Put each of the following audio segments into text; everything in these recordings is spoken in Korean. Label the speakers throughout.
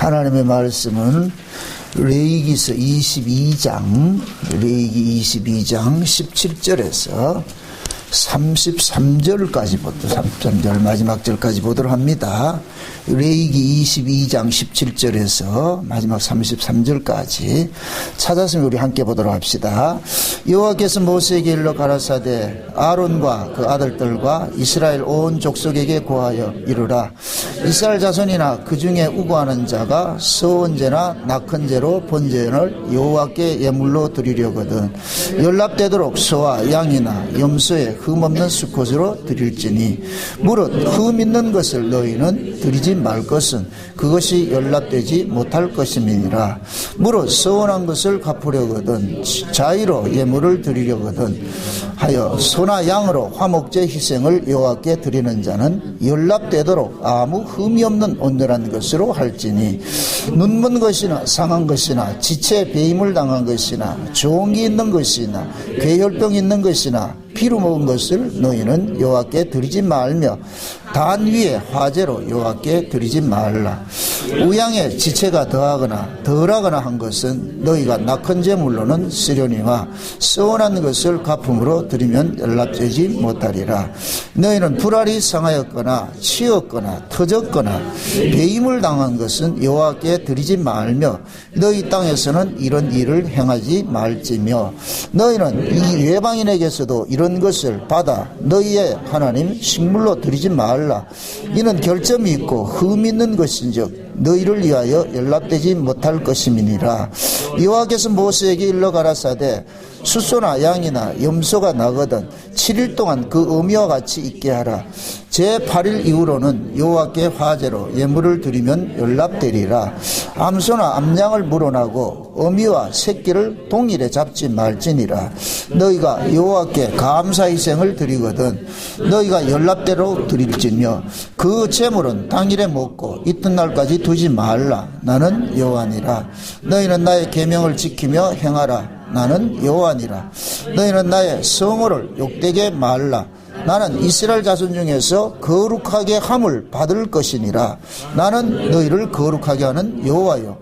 Speaker 1: 하나님의 말씀은 레위기서 22장 17절에서 33절까지 33절 마지막 절까지 보도록 합니다. 레위기 22장 17절에서 마지막 33절까지 찾았으면 우리 함께 보도록 합시다. 여호와께서 모세에게 일러 가라사대 아론과 그 아들들과 이스라엘 온 족속에게 고하여 이르라. 이스라엘 자손이나 그 중에 우고하는 자가 서원제나 낙헌제로 번제를 여호와께 예물로 드리려거든 연락되도록 소와 양이나 염소에 흠없는 수컷으로 드릴지니 무릇 흠 있는 것을 너희는 드리지 말 것은 그것이 연락되지 못할 것임이니라. 무릇 서원한 것을 갚으려거든 자의로 예물을 드리려거든 하여 소나 양으로 화목제 희생을 여호와께 드리는 자는 연락되도록 아무 흠이 없는 온전한 것으로 할지니 눈먼 것이나 상한 것이나 지체 배임을 당한 것이나 종기 있는 것이나 괴혈병 있는 것이나 피로 먹은 것을 너희는 여호와께 드리지 말며 단 위에 화제로 여호와께 드리지 말라. 우양의 지체가 더하거나 덜하거나 한 것은 너희가 낙헌 제물로는 쓰려니와 서원한 것을 갚음으로 드리면 연락되지 못하리라. 너희는 불알이 상하였거나 치었거나 터졌거나 배임을 당한 것은 여호와께 드리지 말며 너희 땅에서는 이런 일을 행하지 말지며 너희는 이 외방인에게서도 이런 것을 받아 너희의 하나님 식물로 드리지 말라. 이는 결점이 있고 흠 있는 것인즉 너희를 위하여 연락되지 못할 것임이니라. 여호와께서 모세에게 일러 가라사대 숫소나 양이나 염소가 나거든 7일 동안 그 어미와 같이 있게 하라. 제8일 이후로는 여호와께 화제로 예물을 드리면 연락되리라. 암소나 암양을 물어나고 어미와 새끼를 동일에 잡지 말지니라. 너희가 여호와께 감사희생을 드리거든 너희가 연락대로 드릴지며 그 제물은 당일에 먹고 이튿날까지 두지 말라. 나는 여호와니라. 너희는 나의 계명을 지키며 행하라. 나는 여호와니라. 너희는 나의 성호를 욕되게 말라. 나는 이스라엘 자손 중에서 거룩하게 함을 받을 것이니라. 나는 너희를 거룩하게 하는 여호와요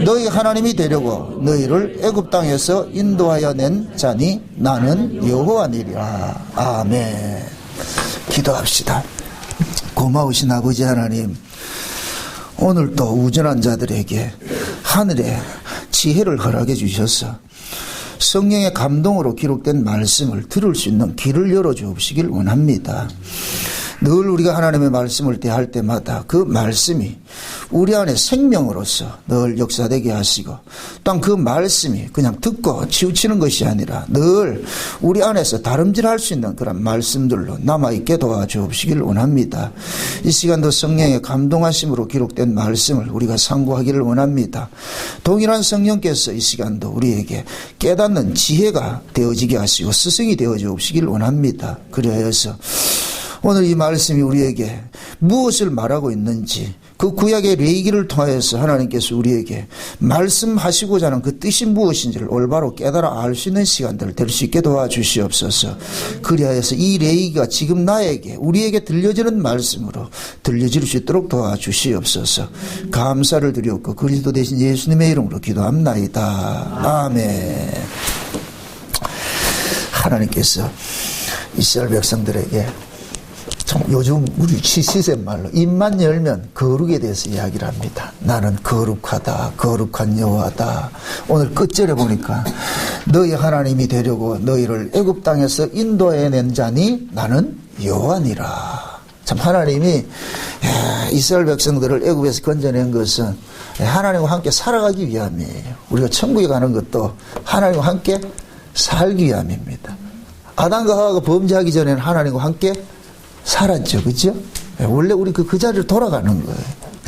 Speaker 1: 너희 하나님이 되려고 너희를 애굽 땅에서 인도하여 낸 자니 나는 여호와니라. 아멘. 기도합시다. 고마우신 아버지 하나님, 오늘 또 우전한 자들에게 하늘의 지혜를 허락해 주셔서 성령의 감동으로 기록된 말씀을 들을 수 있는 길을 열어주시길 원합니다. 늘 우리가 하나님의 말씀을 대할 때마다 그 말씀이 우리 안에 생명으로서 늘 역사되게 하시고 또한 그 말씀이 그냥 듣고 치우치는 것이 아니라 늘 우리 안에서 다름질할 수 있는 그런 말씀들로 남아있게 도와주시길 원합니다. 이 시간도 성령의 감동하심으로 기록된 말씀을 우리가 상고하기를 원합니다. 동일한 성령께서 이 시간도 우리에게 깨닫는 지혜가 되어지게 하시고 스승이 되어주시길 원합니다. 그리하여서 오늘 이 말씀이 우리에게 무엇을 말하고 있는지 그 구약의 레위기를 통하여서 하나님께서 우리에게 말씀하시고자 하는 그 뜻이 무엇인지를 올바로 깨달아 알 수 있는 시간들 될 수 있게 도와주시옵소서. 그리하여서 이 레위기가 지금 나에게 우리에게 들려지는 말씀으로 들려질 수 있도록 도와주시옵소서. 감사를 드렸고 그리스도 대신 예수님의 이름으로 기도합나이다. 아멘. 하나님께서 이스라엘 백성들에게 요즘 우리 시샘 말로 입만 열면 거룩에 대해서 이야기를 합니다. 나는 거룩하다, 거룩한 여호와다. 오늘 끝절에 보니까 너희 하나님이 되려고 너희를 애굽 땅에서 인도해낸 자니 나는 여호와니라. 참 하나님이 이스라엘 백성들을 애굽에서 건져낸 것은 하나님과 함께 살아가기 위함이에요. 우리가 천국에 가는 것도 하나님과 함께 살기 위함입니다. 아담과 하와가 범죄하기 전에는 하나님과 함께 살았죠. 그죠? 원래 우리 그 자리를 돌아가는 거예요.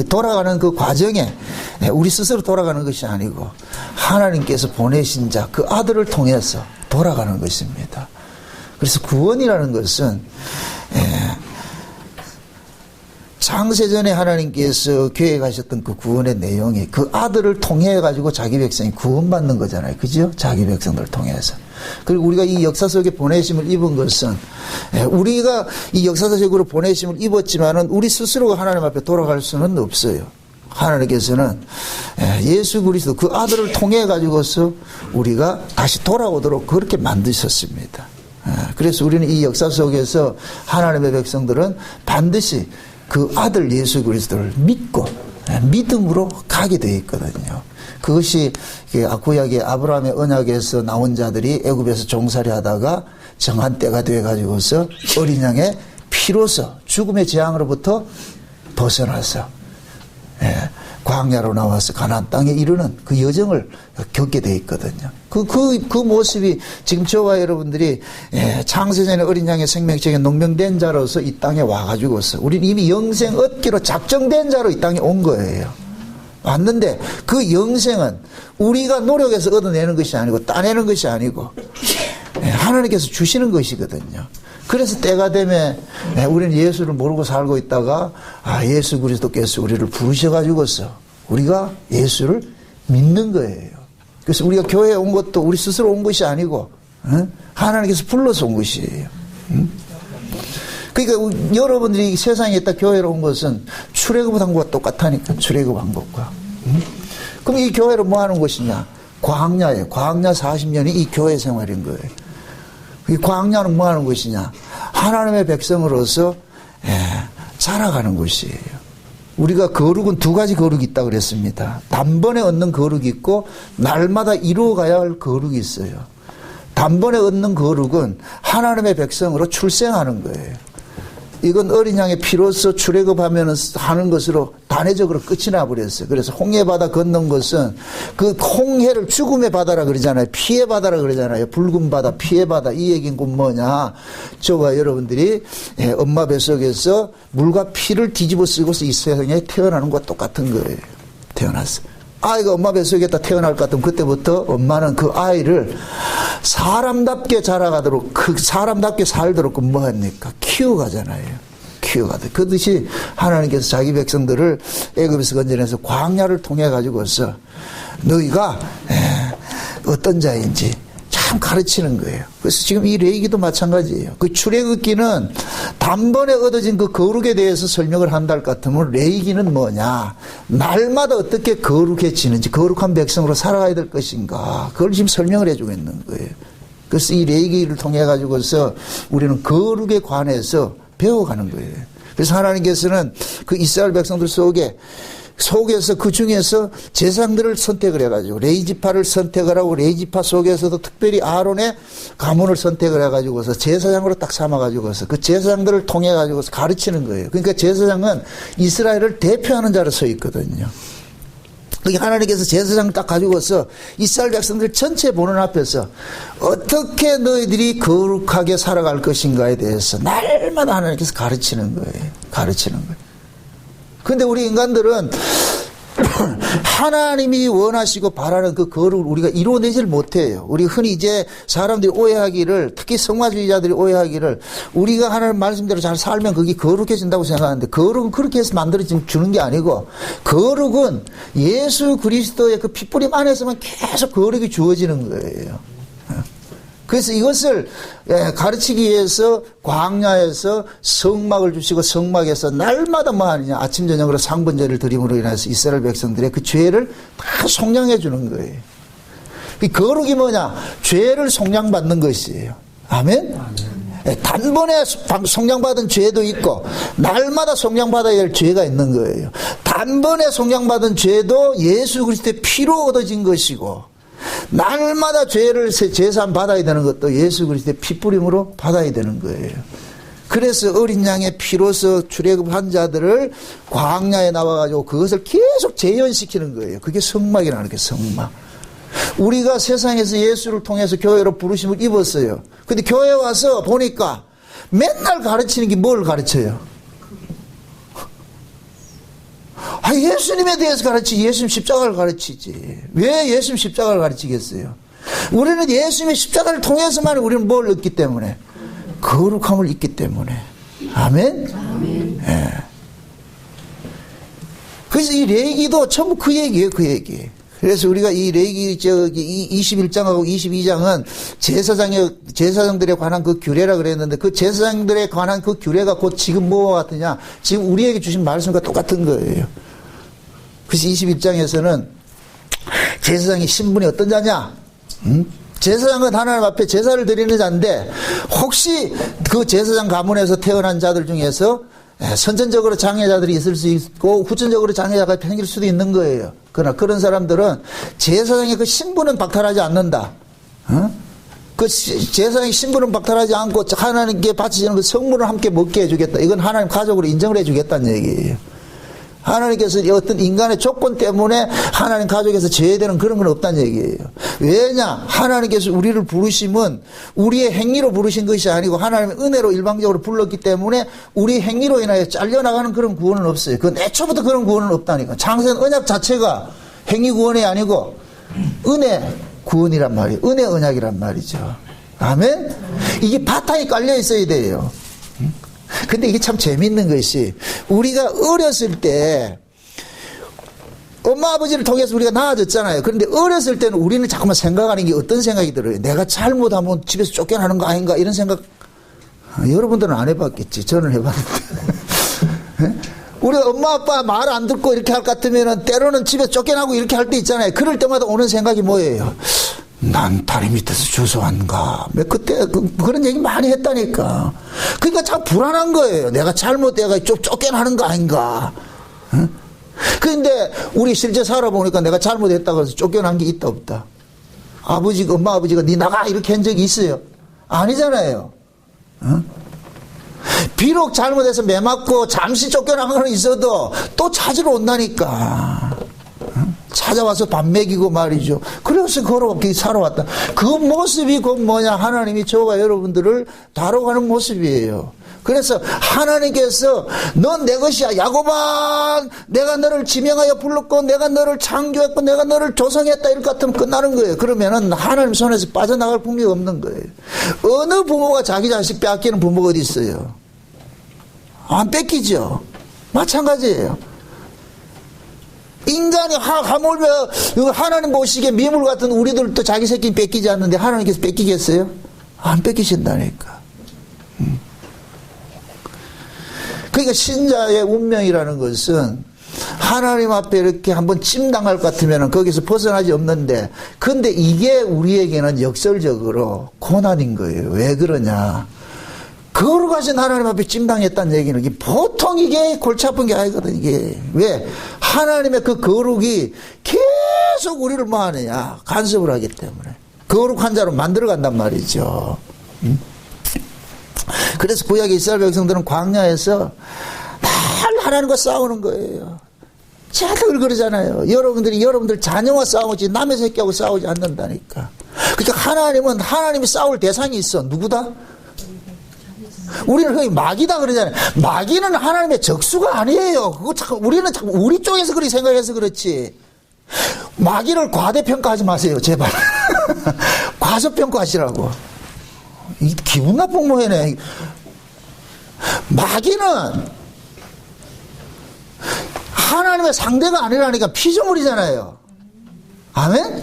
Speaker 1: 돌아가는 그 과정에 우리 스스로 돌아가는 것이 아니고 하나님께서 보내신 자, 그 아들을 통해서 돌아가는 것입니다. 그래서 구원이라는 것은 창세전에 하나님께서 계획하셨던 그 구원의 내용이 그 아들을 통해 가지고 자기 백성이 구원받는 거잖아요. 그죠? 자기 백성들을 통해서. 그리고 우리가 이 역사 속에 보내심을 입은 것은 우리가 이 역사적으로 보내심을 입었지만은 우리 스스로가 하나님 앞에 돌아갈 수는 없어요. 하나님께서는 예수 그리스도 그 아들을 통해 가지고서 우리가 다시 돌아오도록 그렇게 만드셨습니다. 그래서 우리는 이 역사 속에서 하나님의 백성들은 반드시 그 아들 예수 그리스도를 믿고 믿음으로 가게 되어 있거든요. 그것이 구약의 아브라함의 언약에서 나온 자들이 애굽에서 종살이 하다가 정한 때가 되어 가지고서 어린 양의 피로서 죽음의 재앙으로부터 벗어나서 광야로 나와서 가나안 땅에 이르는 그 여정을 겪게 되어 있거든요. 그 모습이 지금 저와 여러분들이 창세전에 어린 양의 생명책에 농명된 자로서 이 땅에 와가지고서 우리는 이미 영생 얻기로 작정된 자로 이 땅에 온 거예요. 왔는데 그 영생은 우리가 노력해서 얻어내는 것이 아니고 따내는 것이 아니고 하나님께서 주시는 것이거든요. 그래서 때가 되면 우리는 예수를 모르고 살고 있다가 예수 그리스도께서 우리를 부르셔가지고서 우리가 예수를 믿는 거예요. 그래서 우리가 교회에 온 것도 우리 스스로 온 것이 아니고 하나님께서 불러서 온 것이에요. 그러니까 여러분들이 세상에 있다 교회로 온 것은 출애굽한 것과 똑같다니까. 출애굽한 것과. 그럼 이 교회로 뭐 하는 것이냐? 광야예요. 광야 40년이 이 교회 생활인 거예요. 이 광야는 뭐 하는 것이냐? 하나님의 백성으로서 자라가는 것이에요. 우리가 거룩은 두 가지 거룩이 있다고 그랬습니다. 단번에 얻는 거룩이 있고 날마다 이루어가야 할 거룩이 있어요. 단번에 얻는 거룩은 하나님의 백성으로 출생하는 거예요. 이건 어린 양의 피로서 출애굽하면 하는 것으로 단회적으로 끝이 나버렸어요. 그래서 홍해 바다 건넌 것은 그 홍해를 죽음의 바다라 그러잖아요. 피의 바다라 그러잖아요. 붉은 바다, 피의 바다. 이 얘기는 곧 뭐냐? 저와 여러분들이 엄마 뱃속에서 물과 피를 뒤집어 쓰고서 이 세상에 태어나는 것과 똑같은 거예요. 태어났어요. 아이가 엄마 뱃속에다 태어날 것 같으면 그때부터 엄마는 그 아이를 사람답게 자라가도록, 사람답게 살도록 뭐 합니까? 키워가잖아요. 키워가도. 그것이 하나님께서 자기 백성들을 애굽에서 건져내서 광야를 통해 가지고서 너희가 어떤 자인지 참 가르치는 거예요. 그래서 지금 이 레위기도 마찬가지예요. 그 출애굽기는 단번에 얻어진 그 거룩에 대해서 설명을 한다 할 것 같으면 레위기는 뭐냐? 날마다 어떻게 거룩해지는지, 거룩한 백성으로 살아가야 될 것인가? 그걸 지금 설명을 해주고 있는 거예요. 그래서 이 레위기를 통해 가지고서 우리는 거룩에 관해서 배워가는 거예요. 그래서 하나님께서는 그 이스라엘 백성들 속에서 그 중에서 제사장들을 선택을 해가지고 레위지파를 선택을 하고 레위지파 속에서도 특별히 아론의 가문을 선택을 해가지고서 제사장으로 딱 삼아가지고서 그 제사장들을 통해 가지고서 가르치는 거예요. 그러니까 제사장은 이스라엘을 대표하는 자로 서 있거든요. 그러니까 하나님께서 제사장을 딱 가지고서 이스라엘 백성들 전체 보는 앞에서 어떻게 너희들이 거룩하게 살아갈 것인가에 대해서 날마다 하나님께서 가르치는 거예요. 가르치는 거예요. 근데 우리 인간들은 하나님이 원하시고 바라는 그 거룩을 우리가 이루어내질 못해요. 우리 흔히 이제 사람들이 오해하기를, 특히 성화주의자들이 오해하기를 우리가 하나님 말씀대로 잘 살면 그게 거룩해진다고 생각하는데 거룩은 그렇게 해서 만들어주는 게 아니고 거룩은 예수 그리스도의 그 핏뿌림 안에서만 계속 거룩이 주어지는 거예요. 그래서 이것을 가르치기 위해서 광야에서 성막을 주시고 성막에서 날마다 뭐 하느냐, 아침 저녁으로 상번제를 드림으로 인해서 이스라엘 백성들의 그 죄를 다 속량해 주는 거예요. 이 거룩이 뭐냐? 죄를 속량받는 것이에요. 아멘? 단번에 속량받은 죄도 있고 날마다 속량받아야 할 죄가 있는 거예요. 단번에 속량받은 죄도 예수 그리스도의 피로 얻어진 것이고 날마다 죄를 제산 받아야 되는 것도 예수 그리스도의 피뿌림으로 받아야 되는 거예요. 그래서 어린 양의 피로서 출애굽한 자들을 광야에 나와가지고 그것을 계속 재현시키는 거예요. 그게 성막이라는 게 성막. 우리가 세상에서 예수를 통해서 교회로 부르심을 입었어요. 근데 교회 와서 보니까 맨날 가르치는 게 뭘 가르쳐요? 예수님에 대해서 가르치지, 예수님 십자가를 가르치지. 왜 예수님 십자가를 가르치겠어요? 우리는 예수님의 십자가를 통해서만 우리는 뭘 얻기 때문에? 거룩함을 얻기 때문에. 아멘? 아멘. 예. 그래서 이 레위기도 전부 그 얘기예요, 그 얘기. 그래서 우리가 이 레위기 21장하고 22장은 제사장들에 관한 그 규례라 그랬는데 그 제사장들에 관한 그 규례가 곧 지금 뭐와 같으냐? 지금 우리에게 주신 말씀과 똑같은 거예요. 그래서 21장에서는 제사장의 신분이 어떤 자냐? 제사장은 하나님 앞에 제사를 드리는 자인데 혹시 그 제사장 가문에서 태어난 자들 중에서 선천적으로 장애자들이 있을 수 있고 후천적으로 장애자가 생길 수도 있는 거예요. 그러나 그런 사람들은 제사장의 그 신분은 박탈하지 않는다. 그 제사장의 신분은 박탈하지 않고 하나님께 바치시는 그 성물을 함께 먹게 해주겠다. 이건 하나님 가족으로 인정을 해주겠다는 얘기예요. 하나님께서 어떤 인간의 조건 때문에 하나님 가족에서 제외되는 그런 건 없다는 얘기예요. 왜냐? 하나님께서 우리를 부르심은 우리의 행위로 부르신 것이 아니고 하나님의 은혜로 일방적으로 불렀기 때문에 우리 행위로 인하여 잘려나가는 그런 구원은 없어요. 그건 애초부터 그런 구원은 없다니까. 창세는 언약 자체가 행위 구원이 아니고 은혜 구원이란 말이에요. 은혜 언약이란 말이죠. 아멘? 이게 바탕이 깔려 있어야 돼요. 근데 이게 참 재밌는 것이 우리가 어렸을 때 엄마 아버지를 통해서 우리가 나아졌잖아요. 그런데 어렸을 때는 우리는 자꾸만 생각하는 게 어떤 생각이 들어요? 내가 잘못하면 집에서 쫓겨나는 거 아닌가 이런 생각. 여러분들은 안 해봤겠지. 저는 해봤는데. 우리 엄마 아빠 말 안 듣고 이렇게 할 것 같으면 때로는 집에서 쫓겨나고 이렇게 할 때 있잖아요. 그럴 때마다 오는 생각이 뭐예요? 난 다리 밑에서 주워왔는가. 그때 그런 얘기 많이 했다니까. 그러니까 참 불안한 거예요. 내가 잘못해가 쫓겨나는 거 아닌가. 그런데 우리 실제 살아보니까 내가 잘못했다고 해서 쫓겨난 게 있다 없다. 아버지가 엄마 아버지가 네 나가 이렇게 한 적이 있어요? 아니잖아요. 비록 잘못해서 매 맞고 잠시 쫓겨나는 건 있어도 또 찾으러 온다니까. 찾아와서 밥 먹이고 말이죠. 그래서 그렇게 살아왔다. 그 모습이 곧 뭐냐? 하나님이 저와 여러분들을 다뤄가는 모습이에요. 그래서 하나님께서 넌 내 것이야. 야곱아, 내가 너를 지명하여 불렀고 내가 너를 창조했고 내가 너를 조성했다. 이럴 것 같으면 끝나는 거예요. 그러면은 하나님 손에서 빠져나갈 분이 없는 거예요. 어느 부모가 자기 자식 빼앗기는 부모가 어디 있어요? 안 뺏기죠. 마찬가지예요. 인간이 하물며 하나님 보시기에 미물 같은 우리들도 자기 새끼 뺏기지 않는데 하나님께서 뺏기겠어요? 안 뺏기신다니까. 그러니까 신자의 운명이라는 것은 하나님 앞에 이렇게 한번 찜당할 것 같으면 거기서 벗어나지 없는데 근데 이게 우리에게는 역설적으로 고난인 거예요. 왜 그러냐? 거룩하신 하나님 앞에 찜당했다는 얘기는 보통 이게 골치 아픈 게 아니거든. 이게 왜? 하나님의 그 거룩이 계속 우리를 뭐 하느냐? 간섭을 하기 때문에 거룩한 자로 만들어 간단 말이죠. 그래서 구약의 이스라엘 백성들은 광야에서 날 하나님과 싸우는 거예요. 제가 그러잖아요. 여러분들 자녀와 싸우지 남의 새끼하고 싸우지 않는다니까. 그러니까 하나님은 하나님이 싸울 대상이 있어. 누구다? 우리는 흔히 마귀다 그러잖아요. 마귀는 하나님의 적수가 아니에요. 그거 우리는 자꾸 우리 쪽에서 그렇게 생각해서 그렇지. 마귀를 과대평가하지 마세요. 제발. 과소평가하시라고. 기분 나쁜 모해네. 마귀는 하나님의 상대가 아니라니까 피조물이잖아요. 아멘?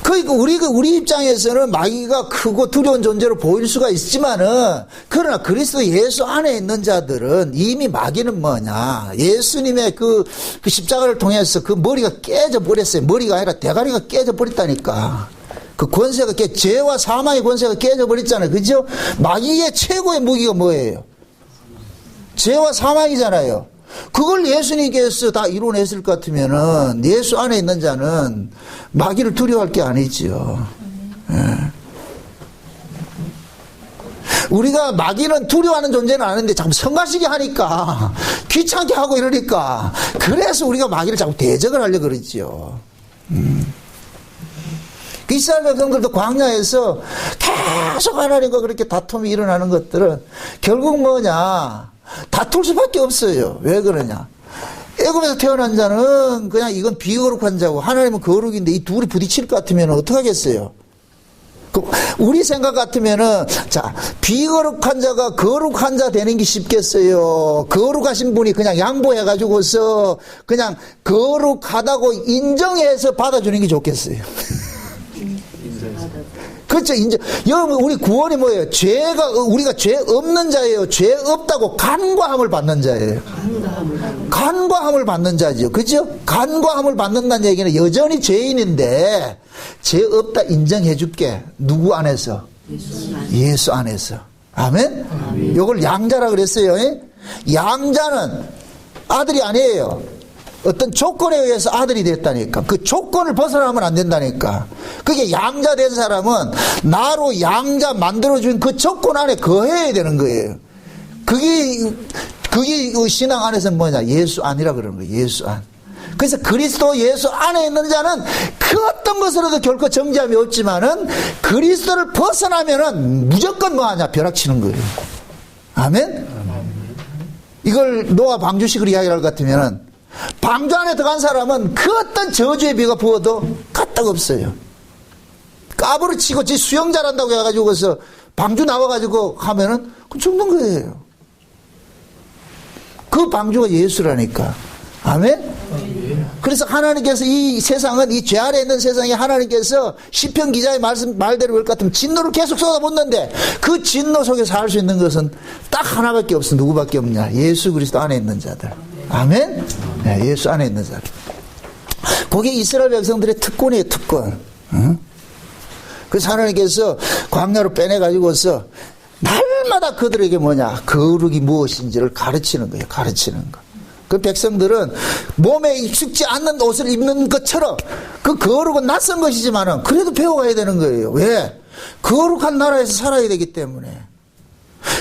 Speaker 1: 그러니까 우리 입장에서는 마귀가 크고 두려운 존재로 보일 수가 있지만은 그러나 그리스도 예수 안에 있는 자들은 이미 마귀는 뭐냐? 예수님의 그 십자가를 통해서 그 머리가 깨져 버렸어요. 머리가 아니라 대가리가 깨져 버렸다니까. 그 권세가 죄와 사망의 권세가 깨져 버렸잖아요. 그죠? 마귀의 최고의 무기가 뭐예요? 죄와 사망이잖아요. 그걸 예수님께서 다 이뤄냈을 것 같으면은 예수 안에 있는 자는 마귀를 두려워할 게 아니죠. 예. 우리가 마귀는 두려워하는 존재는 아는데 자꾸 성가시게 하니까 귀찮게 하고 이러니까 그래서 우리가 마귀를 자꾸 대적을 하려고 그러죠. 이스라엘 백성들도 광야에서 계속 하나님과 그렇게 다툼이 일어나는 것들은 결국 뭐냐? 다툴 수밖에 없어요. 왜 그러냐? 애굽에서 태어난 자는 그냥 이건 비거룩한 자고 하나님은 거룩인데 이 둘이 부딪힐 것 같으면 어떡하겠어요? 우리 생각 같으면은 자 비거룩한 자가 거룩한 자 되는 게 쉽겠어요? 거룩하신 분이 그냥 양보해가지고서 그냥 거룩하다고 인정해서 받아주는 게 좋겠어요? 그렇죠. 이제 여러분 우리 구원이 뭐예요? 우리가 죄 없는 자예요. 죄 없다고 간과함을 받는 자예요. 간과함을 받는 자죠. 그죠? 간과함을 받는다는 얘기는 여전히 죄인인데 죄 없다 인정해 줄게. 누구 안에서? 예수 안에서. 아멘? 이걸 양자라 그랬어요. 양자는 아들이 아니에요. 어떤 조건에 의해서 아들이 됐다니까. 그 조건을 벗어나면 안 된다니까. 그게 양자 된 사람은 나로 양자 만들어준 그 조건 안에 거해야 되는 거예요. 그게 신앙 안에서는 뭐냐? 예수 안이라 그러는 거예요. 예수 안. 그래서 그리스도 예수 안에 있는 자는 그 어떤 것으로도 결코 정죄함이 없지만은 그리스도를 벗어나면은 무조건 뭐하냐? 벼락치는 거예요. 아멘? 이걸 노아 방주식으로 이야기할 것 같으면은 방주 안에 들어간 사람은 그 어떤 저주의 비가 부어도 까딱 없어요. 까부를 치고 지 수영 잘한다고 해가지고서 방주 나와가지고 하면은 죽는 거예요. 그 방주가 예수라니까. 아멘? 그래서 하나님께서 이 세상은 이 죄 아래 있는 세상에 하나님께서 시편 기자의 말대로 볼 것 같으면 진노를 계속 쏟아붓는데 그 진노 속에 살 수 있는 것은 딱 하나밖에 없어. 누구밖에 없냐? 예수 그리스도 안에 있는 자들. 아멘? 네, 예수 안에 있는 자들. 그게 이스라엘 백성들의 특권이에요. 특권. 응? 그래서 하나님께서 광야로 빼내가지고서 날마다 그들에게 뭐냐? 거룩이 무엇인지를 가르치는 거예요. 가르치는 거. 그 백성들은 몸에 익숙지 않는 옷을 입는 것처럼 그 거룩은 낯선 것이지만은 그래도 배워가야 되는 거예요. 왜? 거룩한 나라에서 살아야 되기 때문에.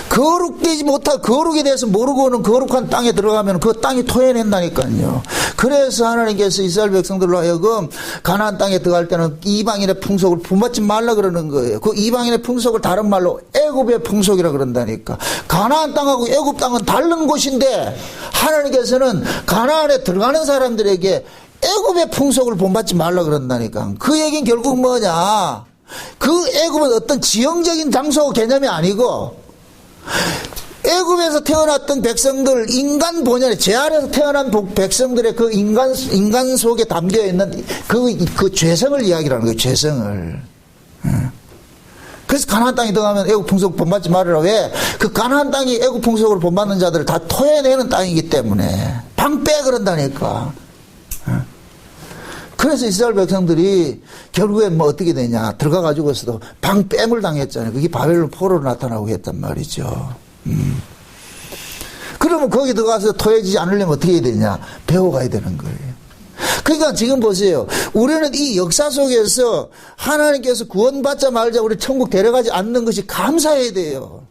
Speaker 1: 거룩되지 못한 거룩에 대해서 모르고는 거룩한 땅에 들어가면 그 땅이 토해낸다니까요. 그래서 하나님께서 이스라엘 백성들로 하여금 가나안 땅에 들어갈 때는 이방인의 풍속을 본받지 말라 그러는 거예요. 그 이방인의 풍속을 다른 말로 애굽의 풍속이라 그런다니까. 가나안 땅하고 애굽 땅은 다른 곳인데 하나님께서는 가나안에 들어가는 사람들에게 애굽의 풍속을 본받지 말라 그런다니까. 그 얘기는 결국 뭐냐? 그 애굽은 어떤 지형적인 장소 개념이 아니고 애굽에서 태어났던 백성들, 인간 본연의 죄 아래서 태어난 백성들의 그 인간 속에 담겨 있는 그 죄성을 이야기하는 거예요. 죄성을. 그래서 가나안 땅에 들어가면 애굽 풍속 본받지 말으라. 왜? 그 가나안 땅이 애굽 풍속으로 본받는 자들을 다 토해내는 땅이기 때문에 방빼 그런다니까. 그래서 이스라엘 백성들이 결국엔 뭐 어떻게 되냐. 들어가가지고서도 방빼물 당했잖아요. 그게 바벨론 포로로 나타나고 했단 말이죠. 그러면 거기 들어가서 토해지지 않으려면 어떻게 해야 되냐. 배워가야 되는 거예요. 그러니까 지금 보세요. 우리는 이 역사 속에서 하나님께서 구원받자 말자 우리 천국 데려가지 않는 것이 감사해야 돼요.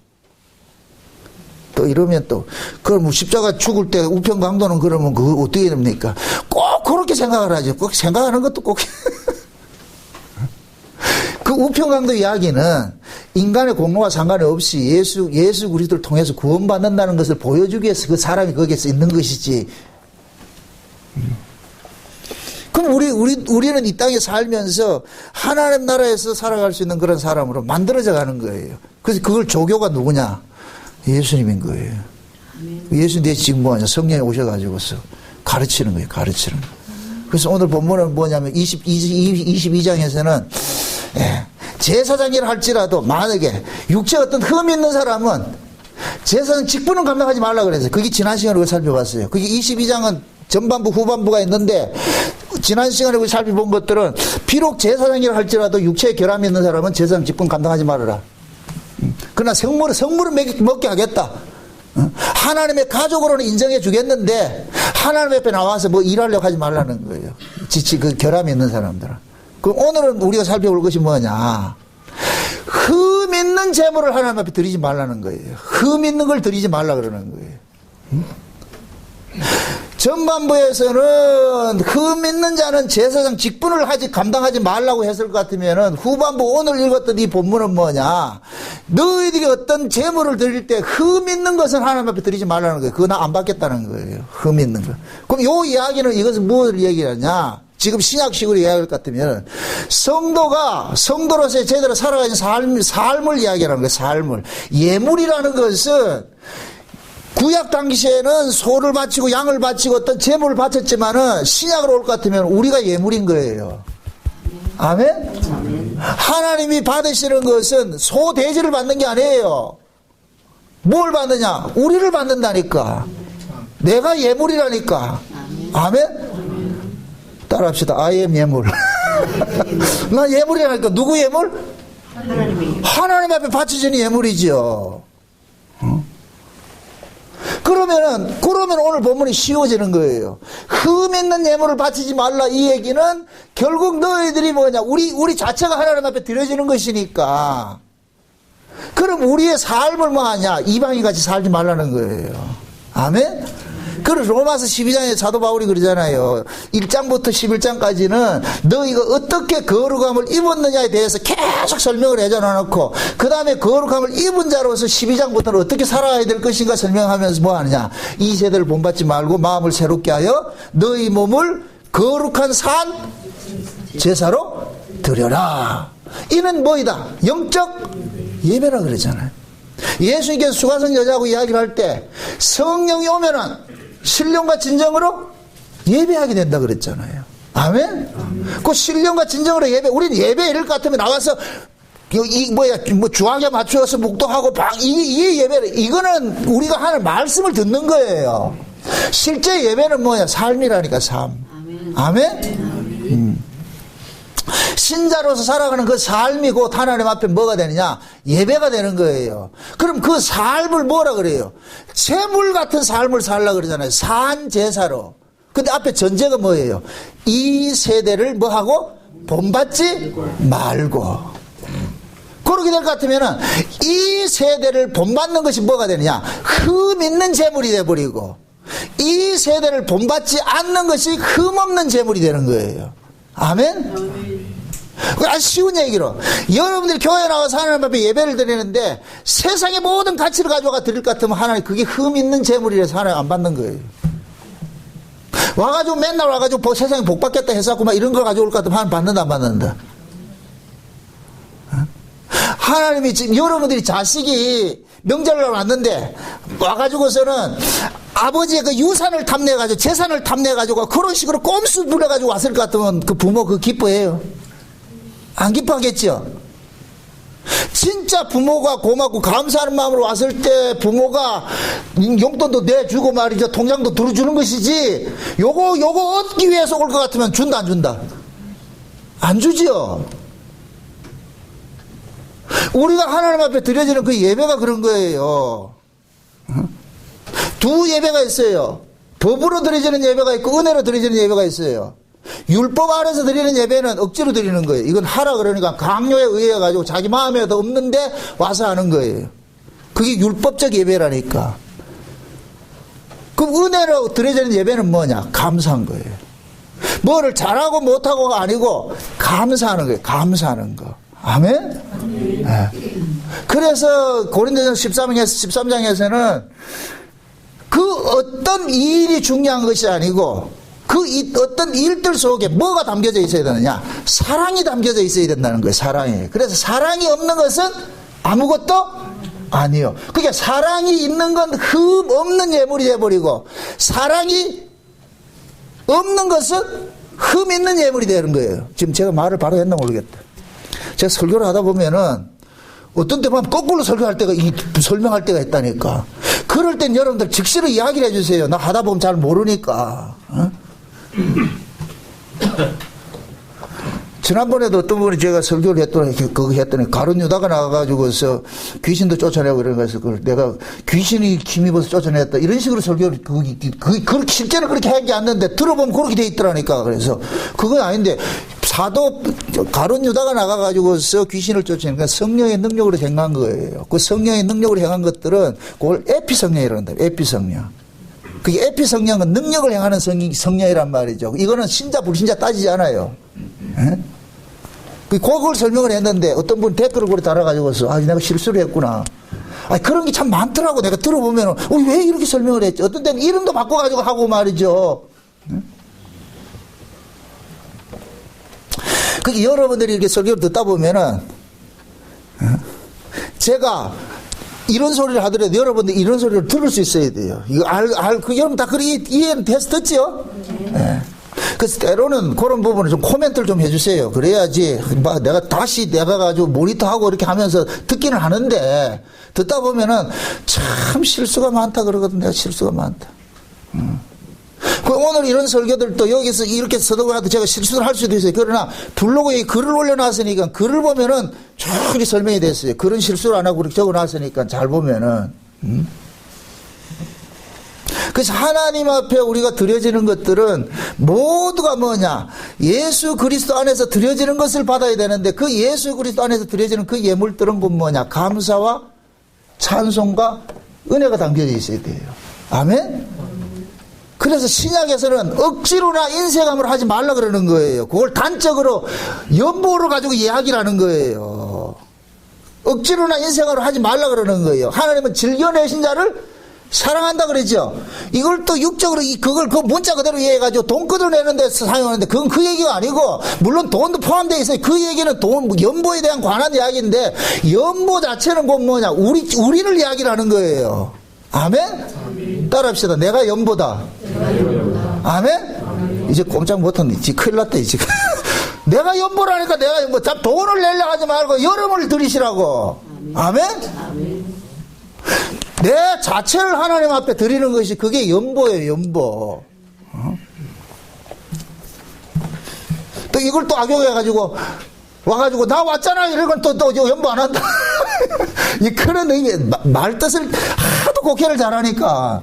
Speaker 1: 또 이러면 또 그럼 십자가 죽을 때 우편강도는 그러면 그거 어떻게 됩니까? 꼭 그렇게 생각을 하죠. 꼭 생각하는 것도 꼭 그 우편강도 이야기는 인간의 공로와 상관이 없이 예수 그리스도를 통해서 구원받는다는 것을 보여주기 위해서 그 사람이 거기에서 있는 것이지. 그럼 우리는 이 땅에 살면서 하나님 나라에서 살아갈 수 있는 그런 사람으로 만들어져 가는 거예요. 그래서 그걸 조교가 누구냐? 예수님인 거예요. 예수님 대신 지금 뭐하냐? 성령이 오셔가지고서 가르치는 거예요. 가르치는 거. 그래서 오늘 본문은 뭐냐면 22장에서는 제사장이라 할지라도 만약에 육체 어떤 흠이 있는 사람은 제사장 직분은 감당하지 말라 그랬어요. 그게 지난 시간에 우리가 살펴봤어요. 그게 22장은 전반부 후반부가 있는데 지난 시간에 우리 살펴본 것들은 비록 제사장이라 할지라도 육체에 결함이 있는 사람은 제사장 직분 감당하지 말아라. 그러나 성물은 먹게 하겠다. 하나님의 가족으로는 인정해 주겠는데 하나님 앞에 나와서 뭐 일하려고 하지 말라는 거예요. 그 결함이 있는 사람들은. 그럼 오늘은 우리가 살펴볼 것이 뭐냐? 흠 있는 재물을 하나님 앞에 드리지 말라는 거예요. 흠 있는 걸 드리지 말라 그러는 거예요. 전반부에서는 흠 있는 자는 제사장 직분을 감당하지 말라고 했을 것 같으면은 후반부 오늘 읽었던 이 본문은 뭐냐? 너희들이 어떤 재물을 드릴 때 흠 있는 것은 하나님 앞에 드리지 말라는 거예요. 그거 나 안 받겠다는 거예요. 흠 있는 거. 그럼 요 이야기는 이것은 무엇을 얘기하냐? 지금 신약식으로 이야기할 것 같으면 성도가 성도로서의 제대로 살아가는 삶을 이야기하는 거예요. 삶을. 예물이라는 것은 구약 당시에는 소를 바치고 양을 바치고 어떤 제물을 바쳤지만은 신약으로 올 것 같으면 우리가 예물인 거예요. 아멘? 하나님이 받으시는 것은 소돼지를 받는 게 아니에요. 뭘 받느냐? 우리를 받는다니까. 내가 예물이라니까. 아멘? 따라합시다. I am 예물. 나 예물이라니까. 누구 예물? 하나님 앞에 바쳐지는 예물이죠. 그러면 오늘 본문이 쉬워지는 거예요. 흠 있는 예물을 바치지 말라. 이 얘기는 결국 너희들이 뭐냐? 우리 자체가 하나님 앞에 드려지는 것이니까. 그럼 우리의 삶을 뭐 하냐? 이방인 같이 살지 말라는 거예요. 아멘? 그래서 로마서 12장에 사도 바울이 그러잖아요. 1장부터 11장까지는 너희가 어떻게 거룩함을 입었느냐에 대해서 계속 설명을 해줘 놓고, 그 다음에 거룩함을 입은 자로서 12장부터는 어떻게 살아야 될 것인가 설명하면서 뭐 하느냐? 이 세대를 본받지 말고 마음을 새롭게 하여 너희 몸을 거룩한 산 제사로 드려라. 이는 뭐이다? 영적 예배라 그러잖아요. 예수님께서 수가성 여자하고 이야기를 할 때 성령이 오면은 신령과 진정으로 예배하게 된다 그랬잖아요. 아멘? 그 신령과 진정으로 예배, 우리는 예배 이럴 것 같으면 나와서 주황에 맞추어서 묵독하고 이게 예배를, 이거는 우리가 하는 말씀을 듣는 거예요. 실제 예배는 뭐야? 삶이라니까, 삶. 아멘? 신자로서 살아가는 그 삶이 곧 하나님 앞에 뭐가 되느냐? 예배가 되는 거예요. 그럼 그 삶을 뭐라 그래요? 재물 같은 삶을 살라 그러잖아요. 산 제사로. 근데 앞에 전제가 뭐예요? 이 세대를 뭐하고? 본받지 말고. 그렇게 될 것 같으면은 이 세대를 본받는 것이 뭐가 되느냐? 흠 있는 재물이 돼버리고, 이 세대를 본받지 않는 것이 흠 없는 재물이 되는 거예요. 아멘? 아주 쉬운 얘기로, 여러분들이 교회에 나와서 하나님 앞에 예배를 드리는데 세상의 모든 가치를 가져가 드릴 것 같으면 하나님 그게 흠 있는 재물이라서 하나님 안 받는 거예요. 와가지고 맨날 와가지고 세상에 복 받겠다 해서 막 이런 걸 가져올 것 같으면 하나님 받는다 안 받는다? 하나님이 지금 여러분들이 자식이 명절날 왔는데 와가지고서는 아버지의 그 유산을 탐내가지고 재산을 탐내가지고 그런 식으로 꼼수 부려가지고 왔을 것 같으면 그 부모 그 기뻐해요? 안 기뻐하겠죠? 진짜 부모가 고맙고 감사하는 마음으로 왔을 때 부모가 용돈도 내주고 말이죠. 통장도 들어주는 것이지, 요거 얻기 위해서 올 것 같으면 준다 안 준다? 안 주지요. 우리가 하나님 앞에 드려지는 그 예배가 그런 거예요. 두 예배가 있어요. 법으로 드려지는 예배가 있고 은혜로 드려지는 예배가 있어요. 율법 아래서 드리는 예배는 억지로 드리는 거예요. 이건 하라 그러니까 강요에 의해 가지고 자기 마음에도 없는데 와서 하는 거예요. 그게 율법적 예배라니까. 그럼 은혜로 드려지는 예배는 뭐냐? 감사한 거예요. 뭐를 잘하고 못하고가 아니고 감사하는 거예요. 감사하는 거. 아멘? 네. 그래서 고린도전서 13장에서는 그 어떤 일이 중요한 것이 아니고 그 어떤 일들 속에 뭐가 담겨져 있어야 되느냐? 사랑이 담겨져 있어야 된다는 거예요. 사랑이. 그래서 사랑이 없는 것은 아무것도 아니요. 그러니까 사랑이 있는 건 흠 없는 예물이 돼버리고, 사랑이 없는 것은 흠 있는 예물이 되는 거예요. 지금 제가 말을 바로 했나 모르겠다. 제가 설교를 하다 보면은 어떤 때 보면 거꾸로 설명할 때가 있다니까. 그럴 땐 여러분들 즉시로 이야기를 해주세요. 나 하다 보면 잘 모르니까. 어? 지난번에도 어떤 분이 제가 설교를 했더니 가룟 유다가 나가가지고서 귀신도 쫓아내고 이런 거에서 내가 귀신이 힘입어서 쫓아냈다 이런 식으로 설교를 그렇게 실제로 그렇게 한 게 아닌데 들어보면 그렇게 돼 있더라니까. 그래서 그건 아닌데 사도 가룟 유다가 나가가지고서 귀신을 쫓아내니까 성령의 능력으로 행한 거예요. 그 성령의 능력으로 행한 것들은 그걸 에피성령이라고 한다. 에피성령. 그게 에피성령은 능력을 행하는 성령이란 말이죠. 이거는 신자 불신자 따지지 않아요. 에? 그걸 설명을 했는데 어떤 분 댓글을 그렇게 달아가지고서 내가 실수를 했구나. 그런 게 참 많더라고. 내가 들어보면 왜 이렇게 설명을 했지? 어떤 때는 이름도 바꿔가지고 하고 말이죠. 여러분들이 이렇게 설교를 듣다 보면은 제가 이런 소리를 하더라도 여러분들 이런 소리를 들을 수 있어야 돼요. 이거 여러분 다 그렇게 이해는 돼서 듣지요? 네. 그래서 때로는 그런 부분을 좀 코멘트를 좀 해주세요. 그래야지 막 내가 다시 내가 가지고 모니터하고 이렇게 하면서 듣기는 하는데 듣다 보면은 참 실수가 많다 그러거든. 내가 실수가 많다. 오늘 이런 설교들도 여기서 이렇게 써도 제가 실수를 할 수도 있어요. 그러나 블로그에 글을 올려놨으니까 글을 보면은 충분히 설명이 됐어요. 그런 실수를 안 하고 그렇게 적어놨으니까 잘 보면은. 그래서 하나님 앞에 우리가 드려지는 것들은 모두가 뭐냐? 예수 그리스도 안에서 드려지는 것을 받아야 되는데 그 예수 그리스도 안에서 드려지는 그 예물들은 뭐냐? 감사와 찬송과 은혜가 담겨져 있어야 돼요. 아멘? 그래서 신약에서는 억지로나 인색함을 하지 말라 그러는 거예요. 그걸 단적으로 연보를 가지고 이야기를 하는 거예요. 억지로나 인색함을 하지 말라 그러는 거예요. 하나님은 즐겨내신 자를 사랑한다 그랬죠. 이걸 또 육적으로 그걸 그 문자 그대로 이해해가지고 돈 끊어내는 데 사용하는데 그건 그 얘기가 아니고 물론 돈도 포함되어 있어요. 그 얘기는 돈 연보에 대한 관한 이야기인데 연보 자체는 곧 뭐냐? 우리를 이야기를 하는 거예요. 아멘? 따라합시다. 내가 연보다. 아멘? 이제 꼼짝 못하네. 이제 큰일 났다, 이제. 내가 연보라니까 내가 연보. 자, 돈을 내려 하지 말고 여름을 들이시라고. 아멘? 내 자체를 하나님 앞에 드리는 것이 그게 연보예요, 연보. 또 이걸 또 악용해가지고 와가지고 나 왔잖아 이러건 또 연보 안 한다. 이 그런 의미 말뜻을 하도 곡해를 잘하니까.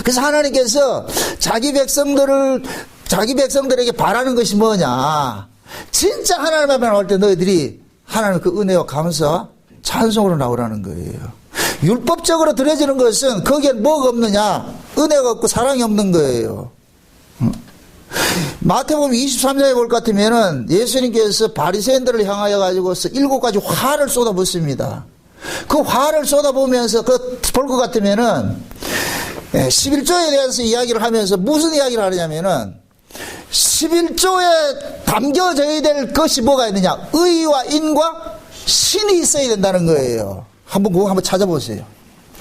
Speaker 1: 그래서 하나님께서 자기 백성들에게 바라는 것이 뭐냐? 진짜 하나님 앞에 나올 때 너희들이 하나님 그 은혜와 감사, 찬송으로 나오라는 거예요. 율법적으로 드려지는 것은 거기에 뭐가 없느냐? 은혜가 없고 사랑이 없는 거예요. 마태복음 23장에 볼 것 같으면은 예수님께서 바리새인들을 향하여 가지고서 7가지 화를 쏟아붓습니다. 그 화를 쏟아보면서 볼 것 같으면은 11조에 대해서 이야기를 하면서 무슨 이야기를 하느냐면은 11조에 담겨져야 될 것이 뭐가 있느냐? 의와 인과 신이 있어야 된다는 거예요. 그거 한번 찾아보세요.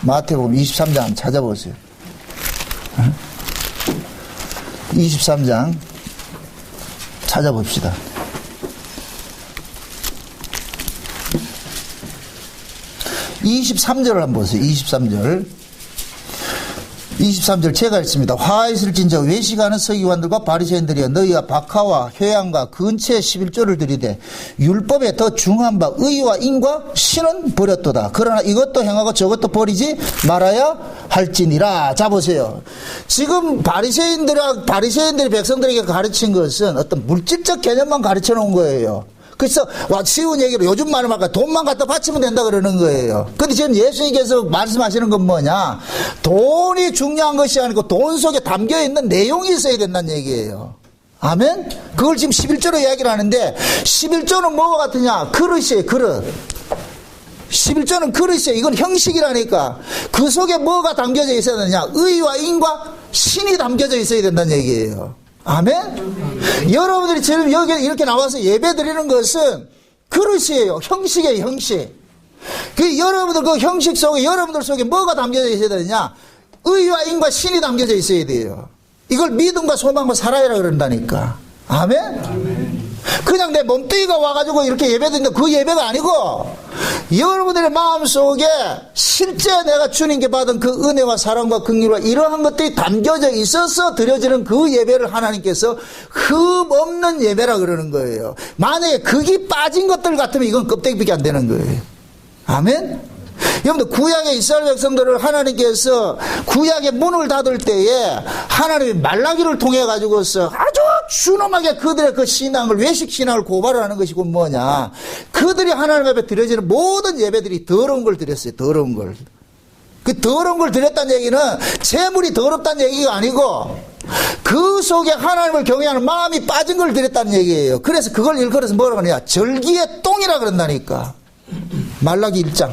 Speaker 1: 마태복음 23장 찾아보세요. 23장 찾아봅시다. 23절을 한번 보세요. 23절 제가 읽습니다. 화 있을진저 외식하는 서기관들과 바리새인들이여 너희와 박하와 효양과 근처에 11조를 드리되 율법에 더 중한 바 의와 인과 신은 버렸도다. 그러나 이것도 행하고 저것도 버리지 말아야 할지니라. 자 보세요. 지금 바리새인들이 백성들에게 가르친 것은 어떤 물질적 개념만 가르쳐 놓은 거예요. 그래서 쉬운 얘기로 요즘 말을 할까 돈만 갖다 바치면 된다 그러는 거예요. 근데 지금 예수님께서 말씀하시는 건 뭐냐? 돈이 중요한 것이 아니고 돈 속에 담겨있는 내용이 있어야 된다는 얘기예요. 아멘? 그걸 지금 11조로 이야기를 하는데 11조는 뭐가 같으냐? 그릇이에요. 그릇. 11조는 그릇이에요. 이건 형식이라니까. 그 속에 뭐가 담겨져 있어야 되느냐? 의와 인과 신이 담겨져 있어야 된다는 얘기예요. 아멘? 여러분들이 지금 여기 이렇게 나와서 예배 드리는 것은 그릇이에요. 형식이에요, 형식. 여러분들 그 형식 속에, 여러분들 속에 뭐가 담겨져 있어야 되느냐? 의와 인과 신이 담겨져 있어야 돼요. 이걸 믿음과 소망과 살아야라 그런다니까. 아멘? 그냥 내 몸뚱이가 와가지고 이렇게 예배 드리는데 그 예배가 아니고 여러분들의 마음속에 실제 내가 주님께 받은 그 은혜와 사랑과 긍휼과 이러한 것들이 담겨져 있어서 드려지는 그 예배를 하나님께서 흠 없는 예배라 그러는 거예요. 만약에 극이 빠진 것들 같으면 이건 껍데기밖에 안 되는 거예요. 아멘? 여러분들 구약의 이스라엘 백성들을 하나님께서 구약의 문을 닫을 때에 하나님이 말라기를 통해 가지고서 아주 준엄하게 그들의 그 신앙을, 외식 신앙을 고발을 하는 것이고 뭐냐, 그들이 하나님 앞에 드려지는 모든 예배들이 더러운 걸 드렸어요. 더러운 걸. 그 더러운 걸 드렸다는 얘기는 재물이 더럽다는 얘기가 아니고 그 속에 하나님을 경외하는 마음이 빠진 걸 드렸다는 얘기예요. 그래서 그걸 일컬어서 뭐라고 하냐, 절기의 똥이라 그런다니까. 말라기 1장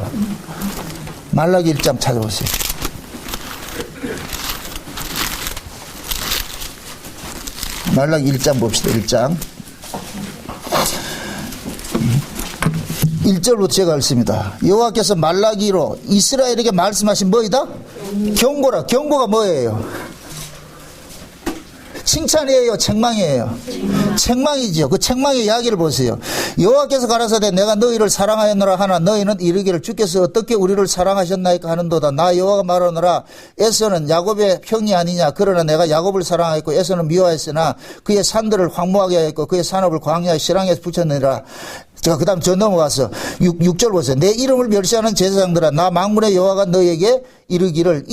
Speaker 1: 찾아보세요. 말라기 1장 봅시다. 1절부터 제가 읽습니다. 여호와께서 말라기로 이스라엘에게 말씀하신 뭐이다? 경고라. 경고가 뭐예요? 칭찬이에요, 책망이에요? 책망이죠. 그 책망의 이야기를 보세요. 여호와께서 가라사대 내가 너희를 사랑하였노라 하나 너희는 이르기를 주께서 어떻게 우리를 사랑하셨나이까 하는도다. 나 여호와가 말하노라 에서는 야곱의 형이 아니냐. 그러나 내가 야곱을 사랑하였고 에서는 미워하였으나 그의 산들을 황무하게 하였고 그의 산업을 광야의 실황에 붙였느니라. 자, 그 다음 저 넘어가서 6절 보세요. 내 이름을 멸시하는 제사장들아 나 만군의 여호와가 너에게 이르기를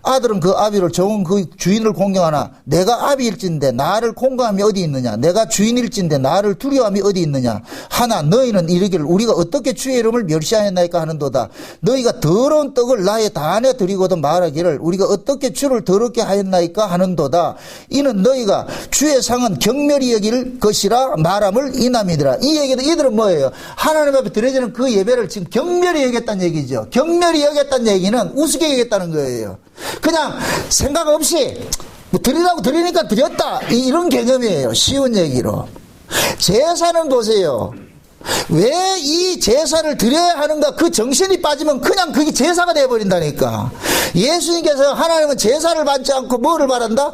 Speaker 1: 아들은 그 아비를 종은 그 주인을 공경하나 내가 아비일진데 나를 공경함이 어디 있느냐. 내가 주인일진데 나를 두려움이 어디 있느냐. 하나 너희는 이르기를 우리가 어떻게 주의 이름을 멸시하였나이까 하는도다. 너희가 더러운 떡을 나의 단에 드리고도 말하기를 우리가 어떻게 주를 더럽게 하였나이까 하는도다. 이는 너희가 주의 상은 경멸히 여길 것이라 말함을 이남이더라. 이 얘기는 이들은 뭐예요? 하나님 앞에 드려지는 그 예배를 지금 경멸히 여겼다는 얘기죠. 경멸히 여겼다는 얘기는 우습게 여겼다는 거예요. 그냥 생각 없이 뭐 드리라고 드리니까 드렸다 이런 개념이에요. 쉬운 얘기로. 제사는 보세요. 왜 이 제사를 드려야 하는가 그 정신이 빠지면 그냥 그게 제사가 되어버린다니까. 예수님께서 하나님은 제사를 받지 않고 뭐를 바란다?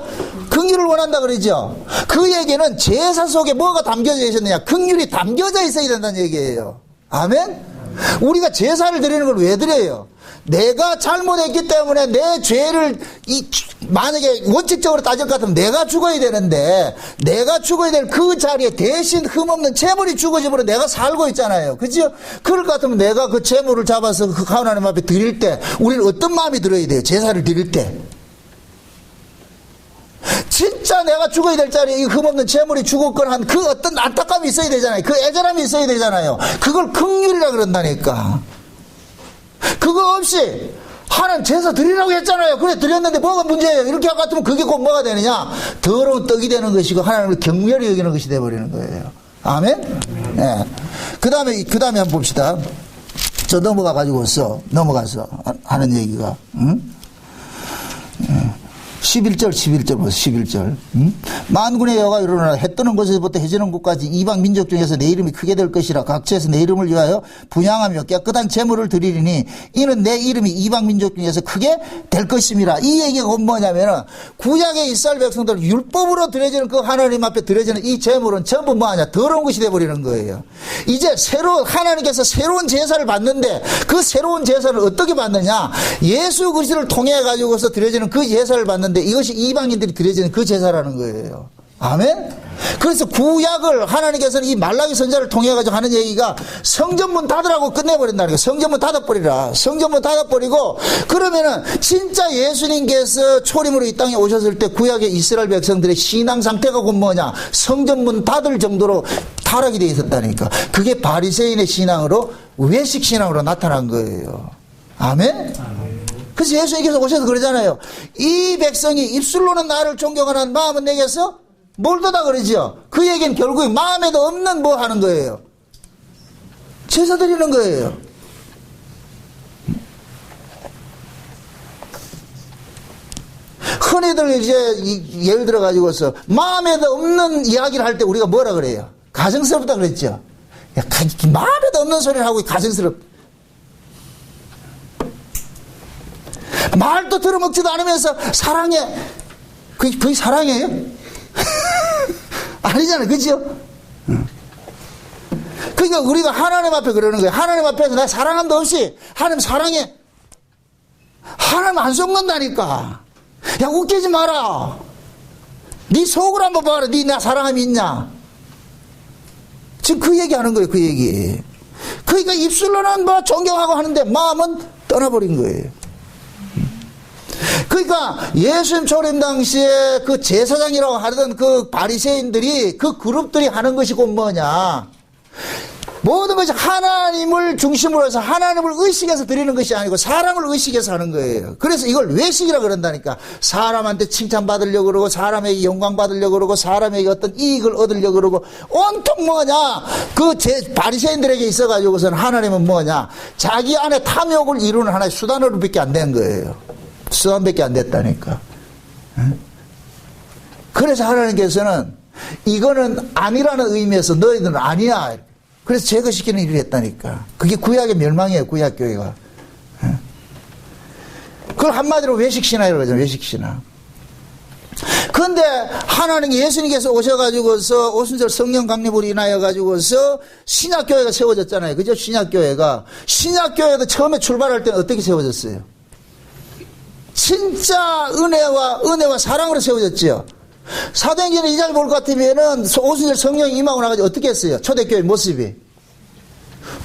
Speaker 1: 긍휼을 원한다 그러죠. 그 얘기는 제사 속에 뭐가 담겨져 있었느냐. 긍휼이 담겨져 있어야 된다는 얘기예요. 아멘? 우리가 제사를 드리는 걸 왜 드려요? 내가 잘못했기 때문에 내 죄를 만약에 원칙적으로 따질 것 같으면 내가 죽어야 되는데 내가 죽어야 될 그 자리에 대신 흠없는 재물이 죽어지므로 내가 살고 있잖아요. 그죠? 그럴 것 같으면 내가 그 재물을 잡아서 그 하나님 앞에 드릴 때 우리는 어떤 마음이 들어야 돼요? 제사를 드릴 때. 진짜 내가 죽어야 될 자리에 이 흠없는 재물이 죽었건 한 그 어떤 안타까움이 있어야 되잖아요. 그 애절함이 있어야 되잖아요. 그걸 긍휼이라 그런다니까. 그거 없이 하나님 제사 드리라고 했잖아요. 그래 드렸는데 뭐가 문제예요? 이렇게 할 것 같으면 그게 꼭 뭐가 되느냐? 더러운 떡이 되는 것이고 하나님을 경멸히 여기는 것이 되어버리는 거예요. 아멘? 네. 그 다음에 한번 봅시다. 저 넘어가서 하는 얘기가 11절 보세요. 11절. 만군의 여호와가 이르노라 해 뜨는 곳에서부터 해지는 곳까지 이방 민족 중에서 내 이름이 크게 될 것이라 각처에서 내 이름을 위하여 분향하며 깨끗한 제물을 드리리니 이는 내 이름이 이방 민족 중에서 크게 될 것임이라. 이 얘기가 곧 뭐냐면은 구약의 이스라엘 백성들 율법으로 드려지는 그 하나님 앞에 드려지는 이 제물은 전부 뭐하냐? 더러운 것이 되어버리는 거예요. 이제 하나님께서 새로운 제사를 받는데 그 새로운 제사를 어떻게 받느냐? 예수 그리스도를 통해 가지고서 드려지는 그 제사를 받는데 이것이 이방인들이 드려지는 그 제사라는 거예요. 아멘? 그래서 구약을 하나님께서는 이 말라기 선지자를 통해 가지고 하는 얘기가 성전문 닫으라고 끝내버린다는 거예요. 성전문 닫아버리라. 성전문 닫아버리고 그러면은 진짜 예수님께서 초림으로 이 땅에 오셨을 때 구약의 이스라엘 백성들의 신앙 상태가 곧 뭐냐? 성전문 닫을 정도로 타락이 되어 있었다니까. 그게 바리새인의 신앙으로 외식 신앙으로 나타난 거예요. 아멘? 그래서 예수님께서 오셔서 그러잖아요. 이 백성이 입술로는 나를 존경하는 마음은 내게서 멀도다 그러죠. 그 얘기는 결국에 마음에도 없는 뭐 하는 거예요. 제사 드리는 거예요. 흔히들 이제 예를 들어 가지고서 마음에도 없는 이야기를 할 때 우리가 뭐라 그래요? 가증스럽다 그랬죠. 야, 마음에도 없는 소리를 하고 가증스럽다. 말도 들어먹지도 않으면서 사랑해. 그게 사랑이에요? 아니잖아요. 그죠? 그러니까 우리가 하나님 앞에 그러는 거예요. 하나님 앞에서 나 사랑함도 없이 하나님 사랑해. 하나님 안 속는다니까. 야, 웃기지 마라. 네 속을 한번 봐라. 네 나 사랑함이 있냐? 지금 그 얘기 하는 거예요. 그 얘기. 그러니까 입술로는 뭐 존경하고 하는데 마음은 떠나버린 거예요. 그러니까 예수님 초림 당시에 그 제사장이라고 하던 그 바리새인들이 그 그룹들이 하는 것이 곧 뭐냐? 모든 것이 하나님을 중심으로 해서 하나님을 의식해서 드리는 것이 아니고 사람을 의식해서 하는 거예요. 그래서 이걸 외식이라 그런다니까. 사람한테 칭찬받으려고 그러고 사람에게 영광 받으려고 그러고 사람에게 어떤 이익을 얻으려고 그러고 온통 뭐냐? 그 바리새인들에게 있어가지고서는 하나님은 뭐냐? 자기 안에 탐욕을 이루는 하나의 수단으로밖에 안 된 거예요. 수단밖에 안 됐다니까. 그래서 하나님께서는 이거는 아니라는 의미에서 너희들은 아니야. 그래서 제거시키는 일을 했다니까. 그게 구약의 멸망이에요. 구약교회가. 그걸 한마디로 외식신앙이라고 하잖아요. 외식신앙. 그런데 하나님 예수님께서 오셔가지고서 오순절 성령 강림으로 인하여가지고서 신약교회가 세워졌잖아요. 그죠? 신약교회가. 신약교회도 처음에 출발할 때는 어떻게 세워졌어요? 진짜 은혜와 사랑으로 세워졌죠. 사도행전 2장 볼 것 같으면은 오순절 성령이 임하고 나가지고 어떻게 했어요? 초대교회 모습이.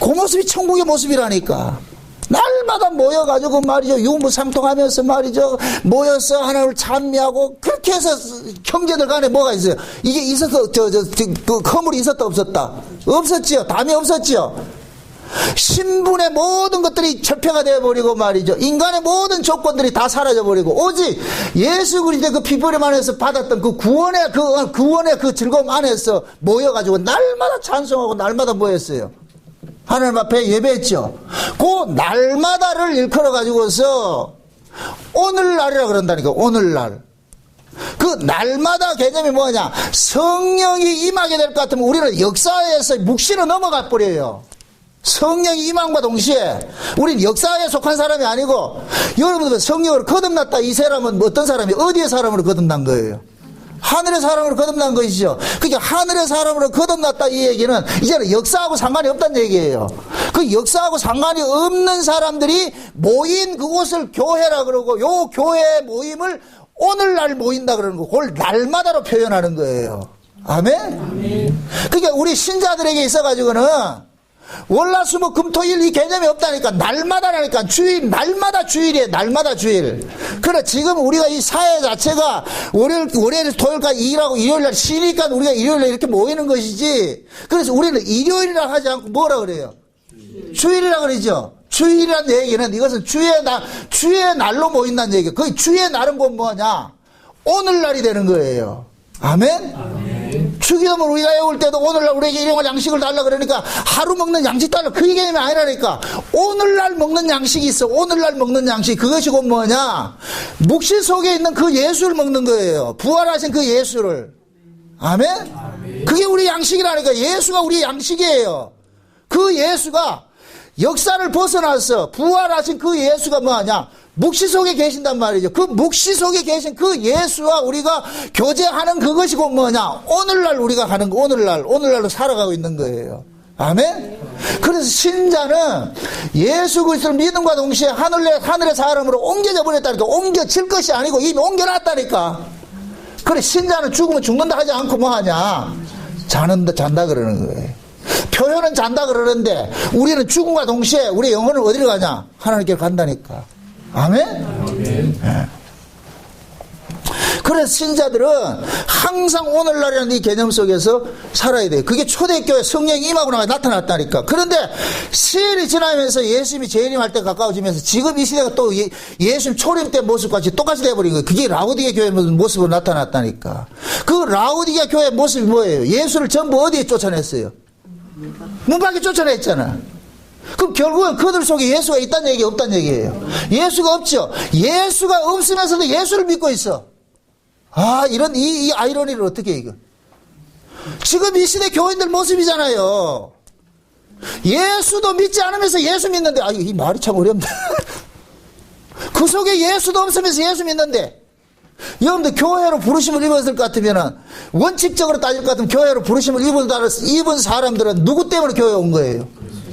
Speaker 1: 그 모습이 천국의 모습이라니까. 날마다 모여가지고 말이죠. 유무상통하면서 말이죠. 모여서 하나님을 찬미하고 그렇게 해서 형제들 간에 뭐가 있어요? 이게 있어서 그 허물이 있었다 없었다? 없었지요. 담이 없었지요. 신분의 모든 것들이 철폐가 되어버리고 말이죠. 인간의 모든 조건들이 다 사라져버리고 오직 예수 그리스도의 그 피부름 안에서 받았던 그 구원의 그 즐거움 안에서 모여가지고 날마다 찬송하고 날마다 모였어요. 하나님 앞에 예배했죠. 그 날마다를 일컬어 가지고서 오늘날이라 그런다니까. 오늘날. 그 날마다 개념이 뭐냐? 성령이 임하게 될 것 같으면 우리는 역사에서 묵시로 넘어가 버려요. 성령이 임함과 동시에 우리는 역사에 속한 사람이 아니고, 여러분들 성령으로 거듭났다 이 사람은 어떤 사람이 어디의 사람으로 거듭난 거예요? 하늘의 사람으로 거듭난 것이죠. 그러니까 하늘의 사람으로 거듭났다 이 얘기는 이제는 역사하고 상관이 없다는 얘기예요. 그 역사하고 상관이 없는 사람들이 모인 그곳을 교회라 그러고, 요 교회 모임을 오늘날 모인다 그러는 거, 그걸 날마다로 표현하는 거예요. 아멘? 아멘. 그러니까 우리 신자들에게 있어가지고는 월화수목 금토일 이 개념이 없다니까. 날마다라니까. 주일, 날마다 주일이에요. 날마다 주일. 그래 지금 우리가 이 사회 자체가 월요일 토요일까지 일하고 일요일날 쉬니까 우리가 일요일날 이렇게 모이는 것이지. 그래서 우리는 일요일이라 하지 않고 뭐라 그래요? 주일이라 그러죠. 주일이라는 얘기는 이것은 주의 날로 모인다는 얘기예요. 그 주의 날은 곧 뭐냐? 오늘날이 되는 거예요. 아멘? 아멘. 주기도문 우리가 외울 때도 오늘날 우리에게 일용할 양식을 달라 그러니까 하루 먹는 양식 달라 그 개념이 아니라니까. 오늘날 먹는 양식이 있어. 오늘날 먹는 양식. 그것이 곧 뭐냐? 묵시 속에 있는 그 예수를 먹는 거예요. 부활하신 그 예수를. 아멘? 아멘. 그게 우리 양식이라니까. 예수가 우리 양식이에요. 그 예수가 역사를 벗어나서 부활하신 그 예수가 뭐하냐? 묵시 속에 계신단 말이죠. 그 묵시 속에 계신 그 예수와 우리가 교제하는 그것이 곧 뭐냐? 오늘날 우리가 하는 거, 오늘날로 살아가고 있는 거예요. 아멘? 그래서 신자는 예수 그리스도를 믿음과 동시에 하늘의 사람으로 옮겨져 버렸다니까. 옮겨질 것이 아니고 이미 옮겨놨다니까. 그래 신자는 죽으면 죽는다 하지 않고 뭐하냐? 잔다 그러는 거예요. 표현은 잔다 그러는데 우리는 죽음과 동시에 우리 영혼은 어디로 가냐? 하나님께로 간다니까. 아멘? 아멘. 네. 그래서 신자들은 항상 오늘날이라는 이 개념 속에서 살아야 돼요. 그게 초대교회 성령이 임하고 나타났다니까. 그런데 시일이 지나면서 예수님이 재림할 때 가까워지면서 지금 이 시대가 또 예수님 초림 때 모습과 똑같이 돼버린 거예요. 그게 라오디게 교회 모습으로 나타났다니까. 그 라오디게 교회 모습이 뭐예요? 예수를 전부 어디에 쫓아냈어요? 문 밖에 쫓아냈잖아. 그럼 결국은 그들 속에 예수가 있다는 얘기 없다는 얘기예요. 예수가 없죠. 예수가 없으면서도 예수를 믿고 있어. 아, 이런 이 아이러니를 어떻게 이거? 지금 이 시대 교인들 모습이잖아요. 예수도 믿지 않으면서 예수 믿는데, 아, 이 말이 참 어렵네. 그 속에 예수도 없으면서 예수 믿는데, 여러분들 교회로 부르심을 입었을 것 같으면은, 원칙적으로 따질 것 같으면 교회로 부르심을 입은 사람들은 누구 때문에 교회에 온 거예요?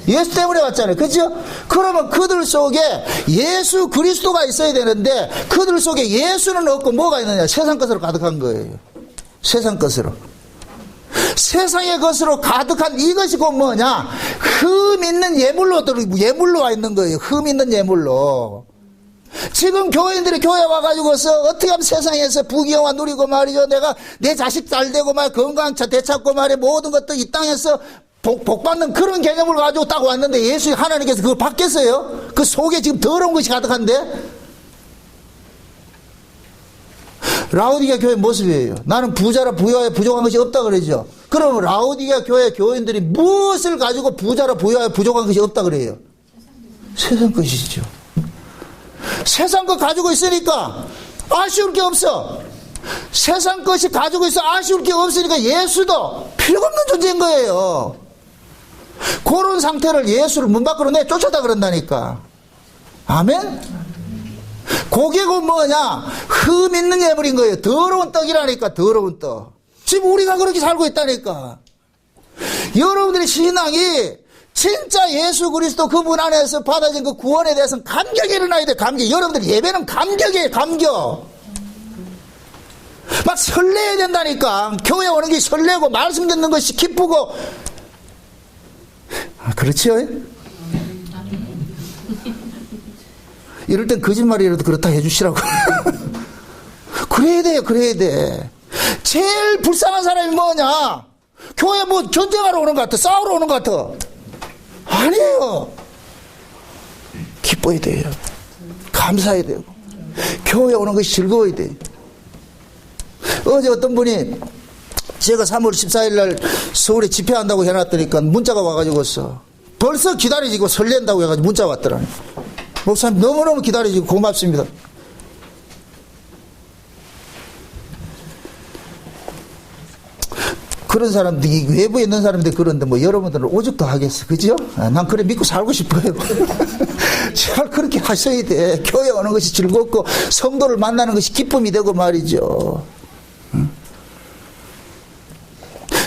Speaker 1: 예수 때문에 왔잖아요. 그죠? 그러면 그들 속에 예수 그리스도가 있어야 되는데 그들 속에 예수는 없고 뭐가 있느냐? 세상 것으로 가득한 거예요. 세상 것으로. 세상의 것으로 가득한 이것이 곧 뭐냐? 흠 있는 예물로 와 있는 거예요. 흠 있는 예물로. 지금 교인들이 교회 와가지고서 어떻게 하면 세상에서 부귀영화 누리고 말이죠. 내가 내 자식 잘 되고 말 건강 되찾고 말이야. 모든 것도 이 땅에서 복받는 그런 개념을 가지고 딱 왔는데 예수 하나님께서 그걸 받겠어요? 그 속에 지금 더러운 것이 가득한데? 라오디게 교회 모습이에요. 나는 부자라 부여에 부족한 것이 없다 그러죠. 그럼 라오디게 교회 교인들이 무엇을 가지고 부자라 부여에 부족한 것이 없다 그래요? 세상 것이죠. 세상 것 가지고 있으니까 아쉬울 게 없어. 세상 것이 가지고 있어 아쉬울 게 없으니까 예수도 필요 없는 존재인 거예요. 그런 상태를 예수를 문 밖으로 내쫓았다 그런다니까. 아멘? 고개고 뭐냐? 흠 있는 예물인 거예요. 더러운 떡이라니까, 더러운 떡. 지금 우리가 그렇게 살고 있다니까. 여러분들의 신앙이 진짜 예수 그리스도 그분 안에서 받아진 그 구원에 대해서는 감격이 일어나야 돼, 감격. 여러분들 예배는 감격이에요, 감격. 막 설레야 된다니까. 교회 오는 게 설레고, 말씀 듣는 것이 기쁘고. 아, 그렇지요? 이럴 땐 거짓말이라도 그렇다 해주시라고. 그래야 돼요, 그래야 돼. 제일 불쌍한 사람이 뭐냐? 교회 뭐 전쟁하러 오는 것 같아, 싸우러 오는 것 같아. 아니에요. 기뻐야 돼요. 감사해야 되고. 교회 오는 것이 즐거워야 돼요. 어제 어떤 분이 제가 3월 14일 날 서울에 집회한다고 해놨더니까 문자가 와가지고서 벌써 기다려지고 설렌다고 해가지고 문자 왔더라니. 목사님 너무너무 기다려지고 고맙습니다. 그런 사람들이 외부에 있는 사람들이 그런데 뭐 여러분들은 오죽도 하겠어, 그죠? 난 그래 믿고 살고 싶어요. 제발 그렇게 하셔야 돼. 교회 오는 것이 즐겁고 성도를 만나는 것이 기쁨이 되고 말이죠.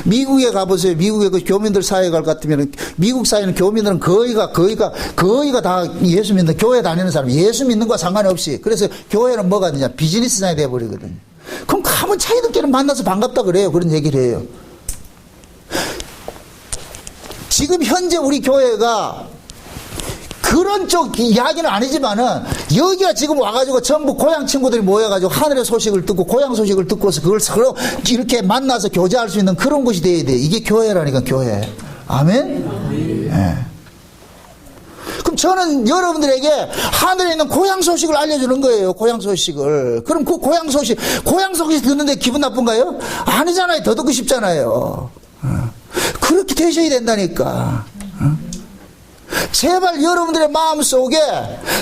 Speaker 1: 미국에 가보세요. 미국에 그 교민들 사회에 갈 것 같으면 미국 사회는 교민들은 거의가 다 예수 믿는 교회 다니는 사람, 예수 믿는 거와 상관없이. 그래서 교회는 뭐가 되냐? 비즈니스장이 돼버리거든요. 그럼 가면 차이들끼리 만나서 반갑다 그래요. 그런 얘기를 해요. 지금 현재 우리 교회가 그런 쪽 이야기는 아니지만은 여기가 지금 와가지고 전부 고향 친구들이 모여가지고 하늘의 소식을 듣고 고향 소식을 듣고서 그걸 서로 이렇게 만나서 교제할 수 있는 그런 곳이 돼야 돼. 이게 교회라니까, 교회. 아멘? 네. 그럼 저는 여러분들에게 하늘에 있는 고향 소식을 알려주는 거예요. 고향 소식을. 그럼 그 고향 소식 듣는데 기분 나쁜가요? 아니잖아요. 더 듣고 싶잖아요. 그렇게 되셔야 된다니까. 제발 여러분들의 마음속에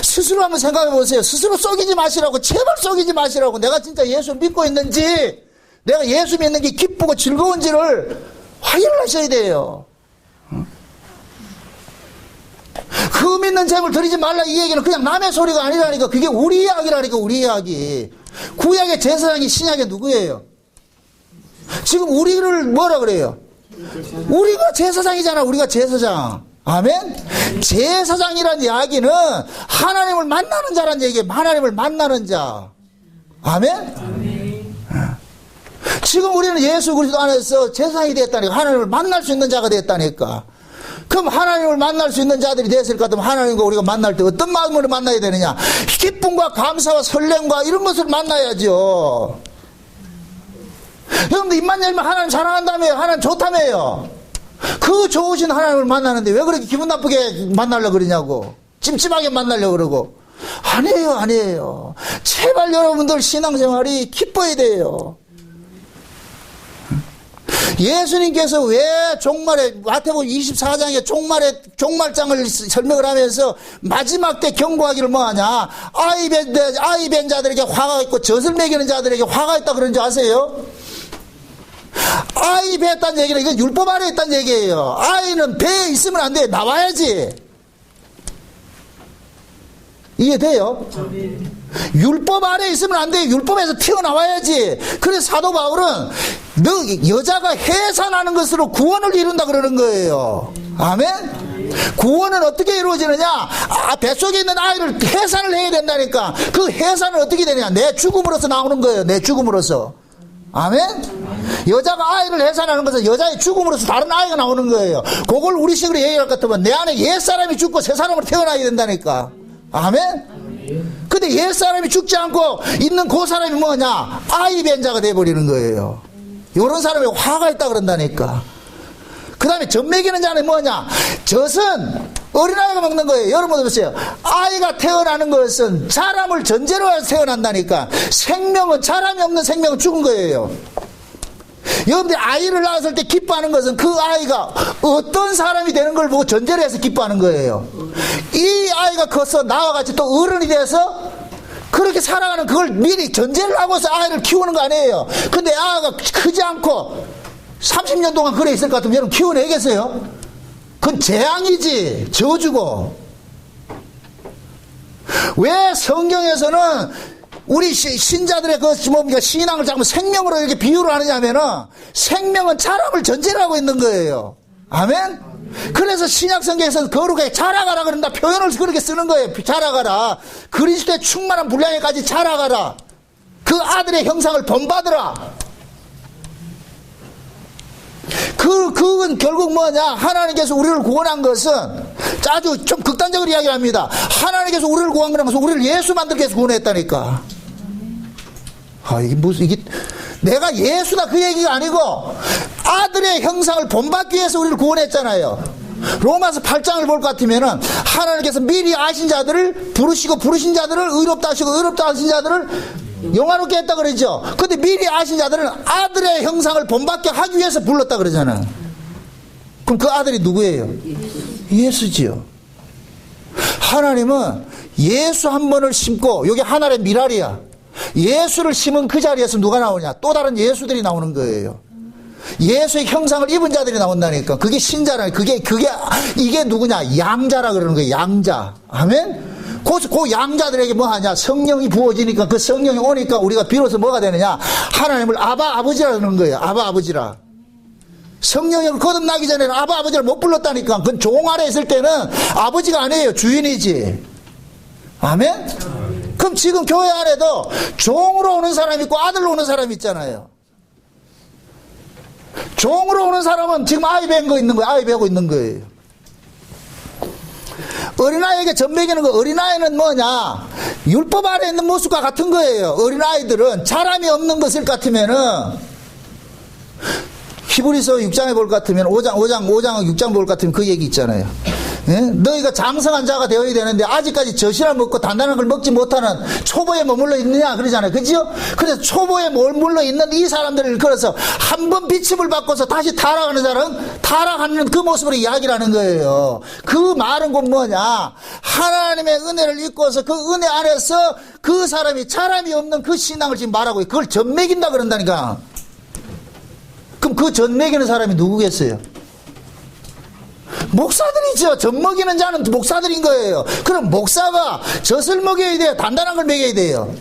Speaker 1: 스스로 한번 생각해 보세요. 스스로 속이지 마시라고. 제발 속이지 마시라고. 내가 진짜 예수 믿고 있는지, 내가 예수 믿는 게 기쁘고 즐거운지를 확인을 하셔야 돼요. 흠 있는 재물 드리지 말라, 이 얘기는 그냥 남의 소리가 아니라니까. 그게 우리 이야기라니까, 우리 이야기. 구약의 제사장이 신약의 누구예요? 지금 우리를 뭐라 그래요? 우리가 제사장이잖아. 우리가 제사장. 아멘? 제사장이란 이야기는 하나님을 만나는 자란 얘기예요. 하나님을 만나는 자. 아멘? 지금 우리는 예수 그리스도 안에서 제사장이 됐다니까. 하나님을 만날 수 있는 자가 됐다니까. 그럼 하나님을 만날 수 있는 자들이 됐을 것 같으면 하나님과 우리가 만날 때 어떤 마음으로 만나야 되느냐? 기쁨과 감사와 설렘과 이런 것을 만나야죠. 여러분들 입만 열면 하나님 사랑한다며요. 하나님 좋다며요. 그 좋으신 하나님을 만나는데 왜 그렇게 기분 나쁘게 만나려고 그러냐고. 찜찜하게 만나려고 그러고. 아니에요. 제발 여러분들 신앙생활이 기뻐야 돼요. 예수님께서 왜 종말에, 마태복음 24장에 종말장을 설명을 하면서 마지막 때 경고하기를 뭐하냐? 아이 벤 자들에게 화가 있고 젖을 먹이는 자들에게 화가 있다 그런 줄 아세요? 아이 배했다는 얘기는 이건 율법 아래 있다는 얘기예요. 아이는 배에 있으면 안 돼. 나와야지. 이해돼요? 율법 아래 있으면 안 돼. 율법에서 튀어나와야지. 그래서 사도 바울은 너 여자가 해산하는 것으로 구원을 이룬다 그러는 거예요. 아멘? 구원은 어떻게 이루어지느냐? 뱃속에 있는 아이를 해산을 해야 된다니까. 그 해산은 어떻게 되느냐? 내 죽음으로서 나오는 거예요. 내 죽음으로서. 아멘? 여자가 아이를 해산하는 것은 여자의 죽음으로서 다른 아이가 나오는 거예요. 그걸 우리식으로 얘기할 것 같으면 내 안에 옛사람이 죽고 새사람으로 태어나야 된다니까. 아멘? 근데 옛사람이 죽지 않고 있는 그 사람이 뭐냐? 아이 벤자가 돼버리는 거예요. 이런 사람이 화가 있다 그런다니까. 그 다음에 젖 먹이는 자는 뭐냐? 젖은 어린아이가 먹는 거예요. 여러분 보세요. 아이가 태어나는 것은 사람을 전제로 해서 태어난다니까. 생명은, 사람이 없는 생명은 죽은 거예요. 여러분들이 아이를 낳았을 때 기뻐하는 것은 그 아이가 어떤 사람이 되는 걸 보고 전제로 해서 기뻐하는 거예요. 이 아이가 커서 나와 같이 또 어른이 돼서 그렇게 살아가는 그걸 미리 전제를 하고서 아이를 키우는 거 아니에요. 근데 아이가 크지 않고 30년 동안 그래 있을 것 같으면 여러분 키워내겠어요? 그건 재앙이지. 저주고. 왜 성경에서는 우리 신자들의 신앙을 자꾸 생명으로 이렇게 비유를 하느냐면은 생명은 자람을 전제로 하고 있는 거예요. 아멘? 그래서 신약 성경에서는 거룩하게 자라가라 그런다. 표현을 그렇게 쓰는 거예요. 자라가라. 그리스도의 충만한 분량에까지 자라가라. 그 아들의 형상을 본받으라. 그건 결국 뭐냐? 하나님께서 우리를 구원한 것은 아주 좀 극단적으로 이야기합니다. 하나님께서 우리를 구한 것은 우리를 예수 만들기 위해서 구원했다니까. 이게 내가 예수다 그 얘기가 아니고 아들의 형상을 본받기 위해서 우리를 구원했잖아요. 로마서 8장을 볼 것 같으면은 하나님께서 미리 아신 자들을 부르시고 부르신 자들을 의롭다 하시고 의롭다 하신 자들을 영화롭게 했다 그러죠. 근데 미리 아신 자들은 아들의 형상을 본받게 하기 위해서 불렀다 그러잖아요. 그럼 그 아들이 누구예요? 예수지요. 하나님은 예수 한 번을 심고, 여기 하나의 미랄이야. 예수를 심은 그 자리에서 누가 나오냐? 또 다른 예수들이 나오는 거예요. 예수의 형상을 입은 자들이 나온다니까. 그게 신자라니. 이게 누구냐? 양자라 그러는 거예요. 양자. 아멘? 그 양자들에게 뭐 하냐? 성령이 부어지니까, 그 성령이 오니까 우리가 비로소 뭐가 되느냐? 하나님을 아버지라 그러는 거예요. 아버지라. 성령이 거듭나기 전에는 아버지를 못 불렀다니까. 그건 종 아래 있을 때는 아버지가 아니에요. 주인이지. 아멘? 그럼 지금 교회 안에도 종으로 오는 사람이 있고 아들로 오는 사람이 있잖아요. 종으로 오는 사람은 지금 아이 배고 있는 거예요. 아이 배고 있는 거예요. 어린아이에게 젖 먹이는 거, 어린아이는 뭐냐? 율법 아래 있는 모습과 같은 거예요. 어린아이들은 자람이 없는 것을 같으면은, 히브리서 6장에 볼 것 같으면, 5장 6장 볼 것 같으면 그 얘기 있잖아요. 예? 너희가 장성한 자가 되어야 되는데 아직까지 젖이나 먹고 단단한 걸 먹지 못하는 초보에 머물러 있느냐 그러잖아요. 그죠? 그래서 초보에 머물러 있는 이 사람들을 걸어서 한 번 비침을 받고서 다시 타락하는 사람은 타락하는 그 모습으로 이야기를 하는 거예요. 그 말은 곧 뭐냐? 하나님의 은혜를 입고서 그 은혜 안에서 그 사람이 자람이 없는 그 신앙을 지금 말하고 그걸 젖 먹인다 그런다니까. 그럼 그 젖 먹이는 사람이 누구겠어요? 목사들이죠. 젖 먹이는 자는 목사들인 거예요. 그럼 목사가 젖을 먹여야 돼요? 단단한 걸 먹여야 돼요?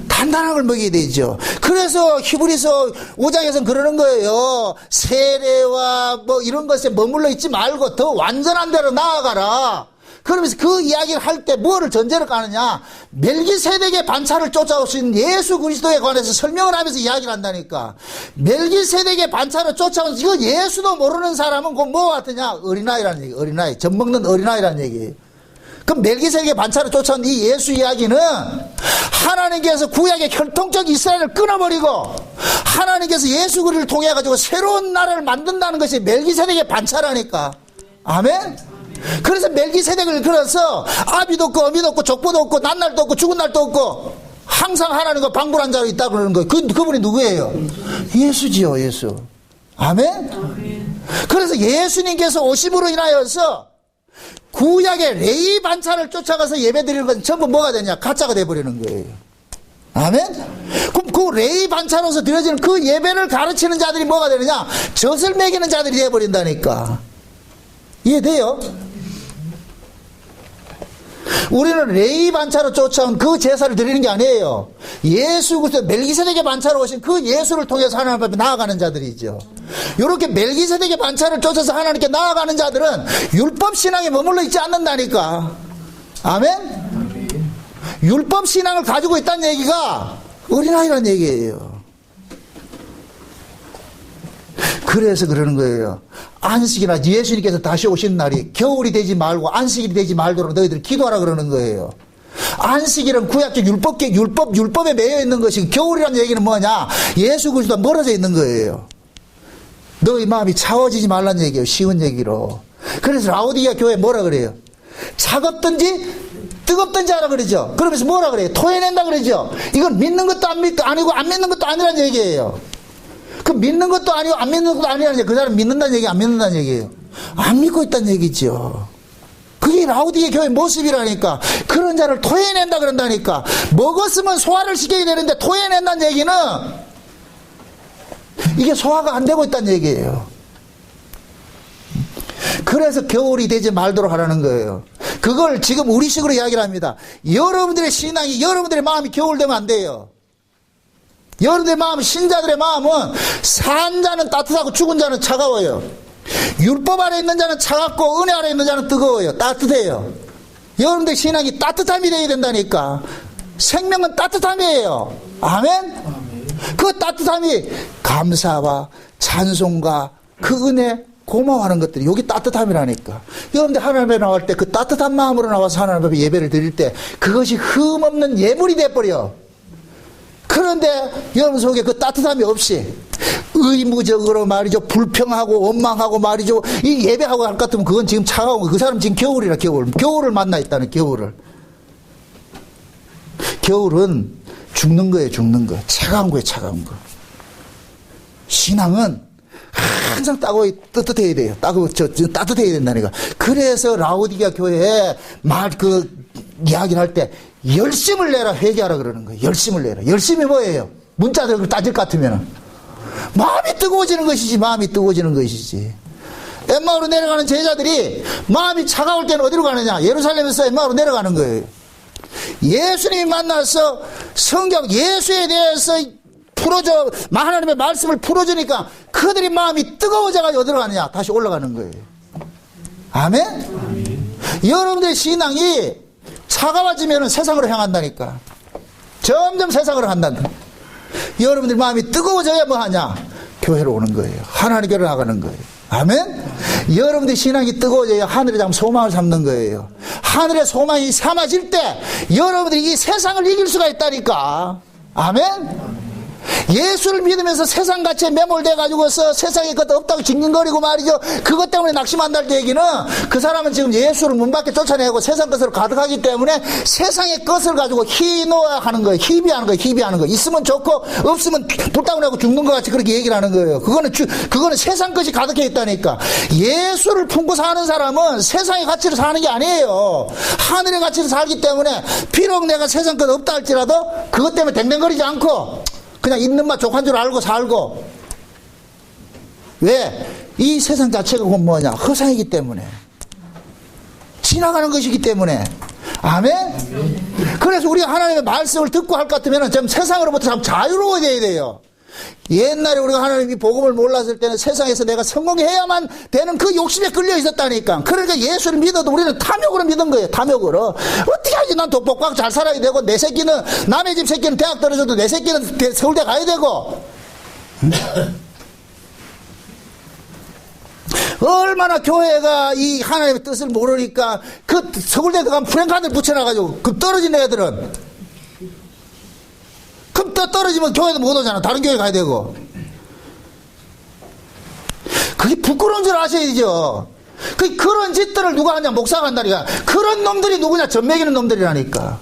Speaker 1: 단단한 걸 먹여야 되죠. 그래서 히브리서 5장에서는 그러는 거예요. 세례와 뭐 이런 것에 머물러 있지 말고 더 완전한 데로 나아가라. 그러면서 그 이야기를 할 때 뭐를 전제로 까느냐? 멜기세덱의 반차를 쫓아오신 예수 그리스도에 관해서 설명을 하면서 이야기를 한다니까. 멜기세덱의 반차를 쫓아오신 이거 예수도 모르는 사람은 곧 뭐 같으냐? 어린아이라는 얘기. 어린아이. 젖 먹는 어린아이라는 얘기. 그럼 멜기세덱의 반차를 쫓아온 이 예수 이야기는 하나님께서 구약의 혈통적 이스라엘을 끊어버리고 하나님께서 예수 그리스도를 통해 가지고 새로운 나라를 만든다는 것이 멜기세덱의 반차라니까. 아멘? 그래서 멜기세덱을 그려서 아비도 없고 어미도 없고 족보도 없고 난날도 없고 죽은 날도 없고 항상 하나님과 방불한 자로 있다 그러는 거예요. 그분이 누구예요? 예수지요. 예수. 아멘? 그래서 예수님께서 오심으로 인하여서 구약의 레위 반차를 쫓아가서 예배드리는 것은 전부 뭐가 되냐? 가짜가 돼버리는 거예요. 아멘? 그럼 그 레위 반차로서 드려지는 그 예배를 가르치는 자들이 뭐가 되느냐? 젖을 먹이는 자들이 돼버린다니까. 이해돼요? 우리는 레위 반차로 쫓아온 그 제사를 드리는 게 아니에요. 예수 그리스도 멜기세덱의 반차로 오신 그 예수를 통해서 하나님 앞에 나아가는 자들이죠. 이렇게 멜기세덱의 반차를 쫓아서 하나님께 나아가는 자들은 율법 신앙에 머물러 있지 않는다니까. 아멘? 율법 신앙을 가지고 있다는 얘기가 어린아이라는 얘기예요. 그래서 그러는 거예요. 안식이나 예수님께서 다시 오신 날이 겨울이 되지 말고 안식일이 되지 말도록 너희들 기도하라 그러는 거예요. 안식일은 구약적 율법에 매여 있는 것이, 겨울이라는 얘기는 뭐냐? 예수 그리스도와 멀어져 있는 거예요. 너희 마음이 차워지지 말라는 얘기예요. 쉬운 얘기로. 그래서 라오디게아 교회 뭐라 그래요? 차갑든지 뜨겁든지 하라 그러죠. 그러면서 뭐라 그래요? 토해낸다 그러죠. 이건 믿는 것도 아니고 안 믿는 것도 아니라는 얘기예요. 그 믿는 것도 아니고 안 믿는 것도 아니라는 얘기. 그 사람 믿는다는 얘기, 안 믿는다는 얘기예요. 안 믿고 있다는 얘기죠. 그게 라오디게아 교회의 모습이라니까. 그런 자를 토해낸다 그런다니까. 먹었으면 소화를 시켜야 되는데 토해낸다는 얘기는 이게 소화가 안 되고 있다는 얘기예요. 그래서 겨울이 되지 말도록 하라는 거예요. 그걸 지금 우리식으로 이야기를 합니다. 여러분들의 신앙이, 여러분들의 마음이 겨울되면 안 돼요. 여러분들의 마음, 신자들의 마음은 산 자는 따뜻하고 죽은 자는 차가워요. 율법 아래 있는 자는 차갑고 은혜 아래 있는 자는 뜨거워요. 따뜻해요. 여러분들의 신앙이 따뜻함이 되어야 된다니까. 생명은 따뜻함이에요. 아멘? 그 따뜻함이 감사와 찬송과 그 은혜, 고마워하는 것들이 여기 따뜻함이라니까. 여러분들 하나님 앞에 나올 때 그 따뜻한 마음으로 나와서 하나님 앞에 예배를 드릴 때 그것이 흠없는 예물이 돼버려. 그런데 여러분 속에 그 따뜻함이 없이 의무적으로 말이죠, 불평하고 원망하고 말이죠, 이 예배하고 할 것 같으면 그건 지금 차가운 거. 그 사람 지금 겨울이라. 겨울을 만나 있다는. 겨울은 죽는 거예요. 죽는 거. 차가운 거예요. 차가운 거. 신앙은 항상 따뜻해야 돼요. 따뜻해야 된다니까. 그래서 라오디게아 교회에 이야기를 할 때 열심을 내라, 회개하라 그러는 거예요. 열심을 내라. 열심이 뭐예요? 문자들 따질 것 같으면 마음이 뜨거워지는 것이지. 마음이 뜨거워지는 것이지. 엠마오로 내려가는 제자들이 마음이 차가울 때는 어디로 가느냐? 예루살렘에서 엠마오로 내려가는 거예요. 예수님이 만나서 성경, 예수에 대해서 하나님의 말씀을 풀어주니까 그들이 마음이 뜨거워져가지고 어디로 가느냐? 다시 올라가는 거예요. 아멘? 여러분들의 신앙이 차가워지면 세상으로 향한다니까. 점점 세상으로 간다니까. 여러분들 마음이 뜨거워져야 뭐 하냐? 교회로 오는 거예요. 하나님 교회로 나가는 거예요. 아멘? 여러분들 신앙이 뜨거워져야 하늘에 잠 소망을 삼는 거예요. 하늘의 소망이 삼아질 때 여러분들이 이 세상을 이길 수가 있다니까. 아멘? 예수를 믿으면서 세상 가치에 매몰돼 가지고서 세상에 것 없다고 징징거리고 말이죠. 그것 때문에 낙심한다는 얘기는 그 사람은 지금 예수를 문 밖에 쫓아내고 세상 것으로 가득하기 때문에 세상의 것을 가지고 희노하는 거예요. 희비하는 거예요. 희비하는 거예요. 있으면 좋고 없으면 불타고 죽는 것 같이 그렇게 얘기를 하는 거예요. 그거는 세상 것이 가득해 있다니까. 예수를 품고 사는 사람은 세상의 가치로 사는 게 아니에요. 하늘의 가치로 살기 때문에 비록 내가 세상 것 없다 할지라도 그것 때문에 댕댕거리지 않고 그냥 있는 맛 족한 줄 알고 살고. 왜? 이 세상 자체가 뭐냐? 허상이기 때문에. 지나가는 것이기 때문에. 아멘? 그래서 우리가 하나님의 말씀을 듣고 할 것 같으면 좀 세상으로부터 참 자유로워져야 돼요. 옛날에 우리가 하나님이 복음을 몰랐을 때는 세상에서 내가 성공해야만 되는 그 욕심에 끌려 있었다니까. 그러니까 예수를 믿어도 우리는 탐욕으로 믿은 거예요. 탐욕으로. 어떻게 하지? 난 독박박 잘 살아야 되고 내 새끼는, 남의 집 새끼는 대학 떨어져도 내 새끼는 서울대 가야 되고. 얼마나 교회가 이 하나님의 뜻을 모르니까 그 서울대 들어가면 프랭카드를 붙여놔가지고 그 떨어진 애들은 그럼 또 떨어지면 교회도 못 오잖아. 다른 교회 가야 되고. 그게 부끄러운 줄 아셔야죠. 그런 짓들을 누가 하냐? 목사가 한다니까. 그런 놈들이 누구냐? 젖 먹이는 놈들이라니까.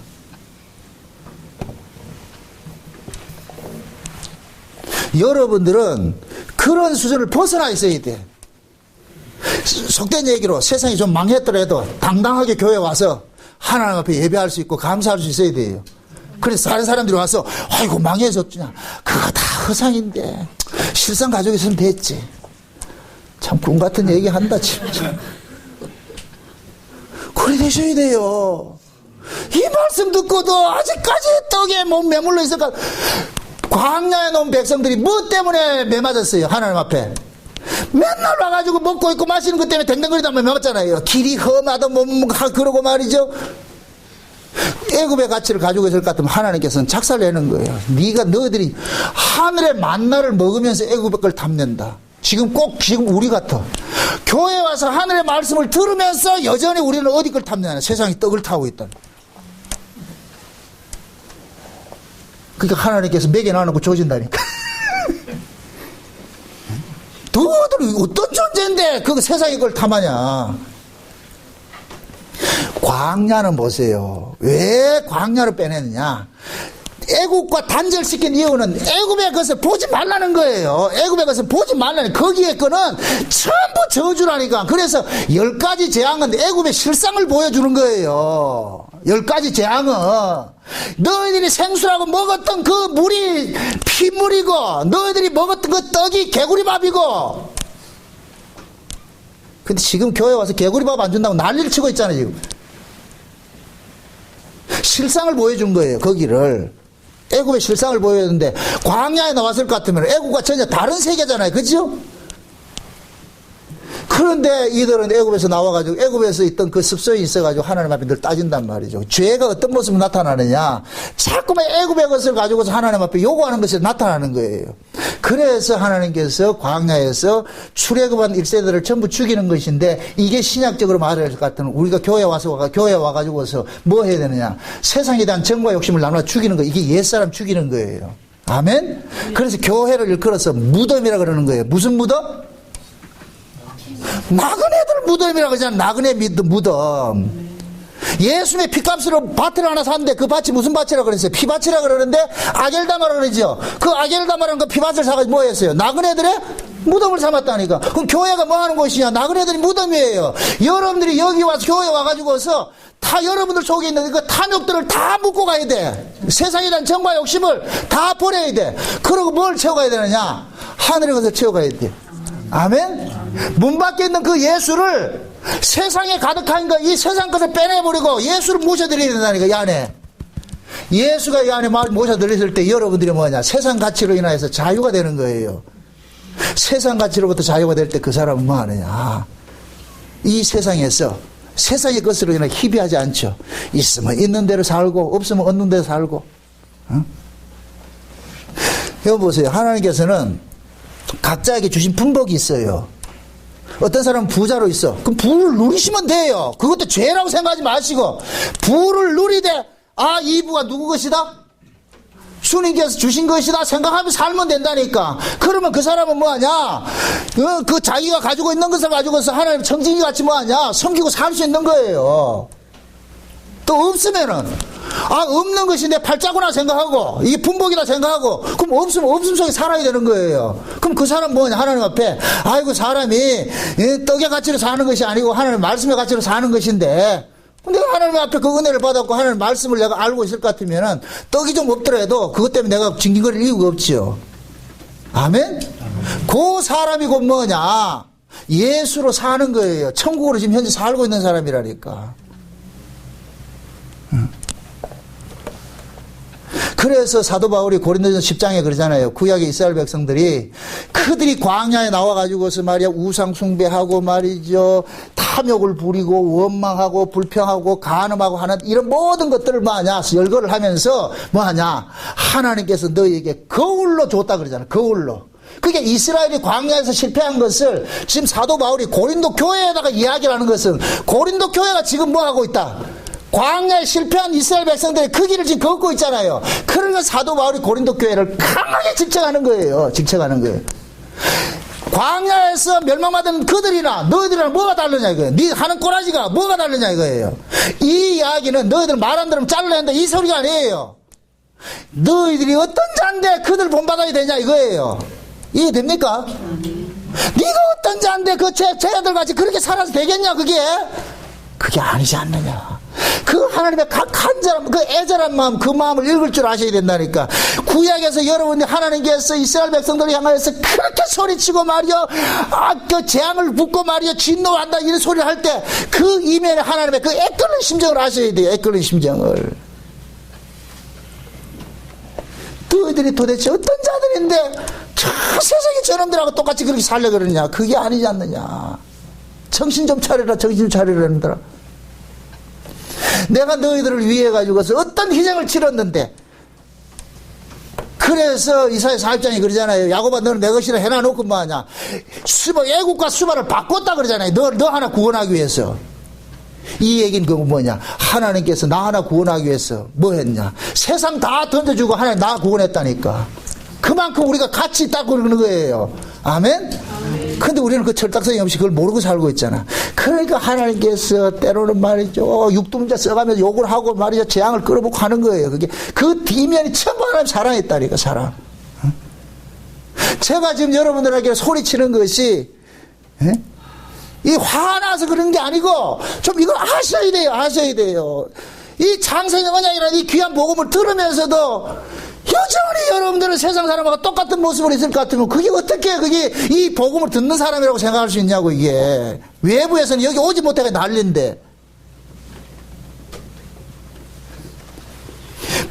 Speaker 1: 여러분들은 그런 수준을 벗어나 있어야 돼. 속된 얘기로 세상이 좀 망했더라도 당당하게 교회 와서 하나님 앞에 예배할 수 있고 감사할 수 있어야 돼요. 그래서 다른 사람들이 와서 아이고 망해졌냐? 그거 다 허상인데 실상 가지고 있으면 됐지. 참 꿈같은 얘기 한다 진짜. 그래 되셔야 돼요. 이 말씀 듣고도 아직까지 떡에 몸 매물러 있을까? 광야에 놓은 백성들이 뭐 때문에 매맞았어요? 하나님 앞에 맨날 와가지고 먹고 있고 마시는 것 때문에 댕댕거리다 매맞잖아요. 길이 험하다 뭐 그러고 말이죠. 애굽의 가치를 가지고 있을 것 같으면 하나님께서는 작살내는 거예요. 너희들이 하늘의 만나를 먹으면서 애굽의 걸 탐낸다. 지금 우리 같아. 교회 와서 하늘의 말씀을 들으면서 여전히 우리는 어디 걸 탐내냐? 세상이 떡을 타고 있다. 그러니까 하나님께서 먹여놔놓고 조진다니까. 너희들이 어떤 존재인데 그 세상의 걸 탐하냐? 광야는 보세요. 왜 광야를 빼내느냐? 애국과 단절시킨 이유는 애국의 것을 보지 말라는 거예요. 애국의 것을 보지 말라는, 거기에 거는 전부 저주라니까. 그래서 10가지 재앙은 애국의 실상을 보여주는 거예요. 10가지 재앙은 너희들이 생수라고 먹었던 그 물이 피물이고 너희들이 먹었던 그 떡이 개구리밥이고. 근데 지금 교회 와서 개구리밥 안 준다고 난리를 치고 있잖아요 지금. 실상을 보여준 거예요. 거기를. 애굽의 실상을 보여줬는데 광야에 나왔을 것 같으면 애굽과 전혀 다른 세계잖아요. 그죠? 그런데 이들은 애굽에서 나와가지고 애굽에서 있던 그 습성이 있어가지고 하나님 앞에 늘 따진단 말이죠. 죄가 어떤 모습으로 나타나느냐, 자꾸만 애굽의 것을 가지고서 하나님 앞에 요구하는 것이 나타나는 거예요. 그래서 하나님께서 광야에서 출애굽한 1세들을 전부 죽이는 것인데, 이게 신약적으로 말할 것 같으면 우리가 교회 와가지고서 뭐 해야 되느냐, 세상에 대한 정과 욕심을 나눠 죽이는 거, 이게 옛사람 죽이는 거예요. 아멘. 그래서 교회를 일컬어서 무덤이라 그러는 거예요. 무슨 무덤? 나그네들 무덤이라고 그러잖아. 나그네 무덤. 예수님의 피값으로 밭을 하나 샀는데 그 밭이 무슨 밭이라고 그랬어요? 피밭이라고 그러는데 아겔다마라고 그러죠. 그 아겔다마라는 그 피밭을 사가지고 뭐 했어요? 나그네들의 무덤을 삼았다니까. 그럼 교회가 뭐 하는 곳이냐? 나그네들이 무덤이에요. 여러분들이 여기 와서 교회 와가지고서 다 여러분들 속에 있는 그 탐욕들을 다 묻고 가야 돼. 세상에 대한 정과 욕심을 다 버려야 돼. 그러고 뭘 채워가야 되느냐? 하늘의 것을 채워가야 돼. 아멘? 문 밖에 있는 그 예수를, 세상에 가득한 거, 이 세상 것을 빼내버리고 예수를 모셔드려야 된다니까, 이 안에. 예수가 이 안에 모셔드렸을 때 여러분들이 뭐냐? 세상 가치로 인하여서 자유가 되는 거예요. 세상 가치로부터 자유가 될 때 그 사람은 뭐 하느냐? 이 세상에서 세상의 것으로 인해 희비하지 않죠. 있으면 있는 대로 살고, 없으면 없는 대로 살고. 여기 보세요. 하나님께서는 각자에게 주신 분복이 있어요. 어떤 사람은 부자로 있어. 그럼 부를 누리시면 돼요. 그것도 죄라고 생각하지 마시고, 부를 누리되, 아, 이 부가 누구 것이다? 주님께서 주신 것이다 생각하며 살면 된다니까. 그러면 그 사람은 뭐하냐? 그 자기가 가지고 있는 것을 가지고서 하나님 청진기 같이 뭐하냐? 섬기고 살 수 있는 거예요. 또 없으면은, 아, 없는 것이 내 팔자구나 생각하고, 이게 분복이다 생각하고, 그럼 없으면 없음 속에 살아야 되는 거예요. 그럼 그 사람 뭐냐? 하나님 앞에, 아이고, 사람이 떡의 가치로 사는 것이 아니고 하나님 말씀의 가치로 사는 것인데, 내가 하나님 앞에 그 은혜를 받았고 하나님 말씀을 내가 알고 있을 것 같으면은 떡이 좀 없더라도 그것 때문에 내가 징징거릴 이유가 없지요. 아멘? 그 사람이 곧 뭐냐? 예수로 사는 거예요. 천국으로 지금 현재 살고 있는 사람이라니까. 그래서 사도 바울이 고린도전서 10장에 그러잖아요. 구약의 이스라엘 백성들이 그들이 광야에 나와가지고서 말이야 우상 숭배하고 말이죠, 탐욕을 부리고 원망하고 불평하고 간음하고 하는 이런 모든 것들을 뭐하냐, 열거를 하면서 뭐하냐, 하나님께서 너희에게 거울로 줬다 그러잖아요. 거울로. 그게 이스라엘이 광야에서 실패한 것을 지금 사도 바울이 고린도 교회에다가 이야기를 하는 것은, 고린도 교회가 지금 뭐하고 있다? 광야에 실패한 이스라엘 백성들의 그 길을 지금 걷고 있잖아요. 그러니까 사도 바울이 고린도 교회를 강하게 직책하는 거예요. 직책하는 거예요. 광야에서 멸망받은 그들이나 너희들이랑 뭐가 다르냐 이거예요. 네 하는 꼬라지가 뭐가 다르냐 이거예요. 이 이야기는 너희들 말 안 들으면 잘라낸다 이 소리가 아니에요. 너희들이 어떤 자인데 그들 본받아야 되냐 이거예요. 이해됩니까? 네가 어떤 자인데 그 쟤들 같이 그렇게 살아서 되겠냐 그게? 그게 아니지 않느냐. 그 하나님의 각 한 사람 그 애절한 마음, 그 마음을 읽을 줄 아셔야 된다니까. 구약에서 여러분이 하나님께서 이스라엘 백성들을 향하여서 그렇게 소리치고 말이요, 아, 그 재앙을 붓고 말이요, 진노한다 이런 소리를 할 때 그 이면에 하나님의 그 애끓는 심정을 아셔야 돼요. 애끓는 심정을. 너희들이 도대체 어떤 자들인데 저 세상에 저놈들하고 똑같이 그렇게 살려고 그러느냐. 그게 아니지 않느냐. 정신 좀 차려라. 정신 좀 차려라. 얘들아. 내가 너희들을 위해 가지고서 어떤 희생을 치렀는데, 그래서 이사야 4장이 그러잖아요. 야곱아 너는 내 것이라 해놔놓고 뭐하냐, 애국과 수바를 바꿨다 그러잖아요. 너 하나 구원하기 위해서. 이 얘기는 그거 뭐냐, 하나님께서 나 하나 구원하기 위해서 뭐 했냐, 세상 다 던져주고 하나님 나 구원했다니까. 그만큼 우리가 가치 있다고 그러는 거예요. 아멘? 근데 우리는 그 철딱서니 없이 그걸 모르고 살고 있잖아. 그러니까 하나님께서 때로는 말이죠, 육두문자 써가면서 욕을 하고 말이죠, 재앙을 끌어보고 하는 거예요. 그게 그 뒷면이 전부 하나님 사랑했다니까. 사랑. 제가 지금 여러분들에게 소리치는 것이 이 화나서 그런 게 아니고 좀 이걸 아셔야 돼요. 아셔야 돼요. 이 장세의 언약이라는 이 귀한 복음을 들으면서도 여전히 여러분들은 세상 사람하고 똑같은 모습으로 있을 것 같으면 그게 어떻게 그게 이 복음을 듣는 사람이라고 생각할 수 있냐고. 이게 외부에서는 여기 오지 못하게 난리인데.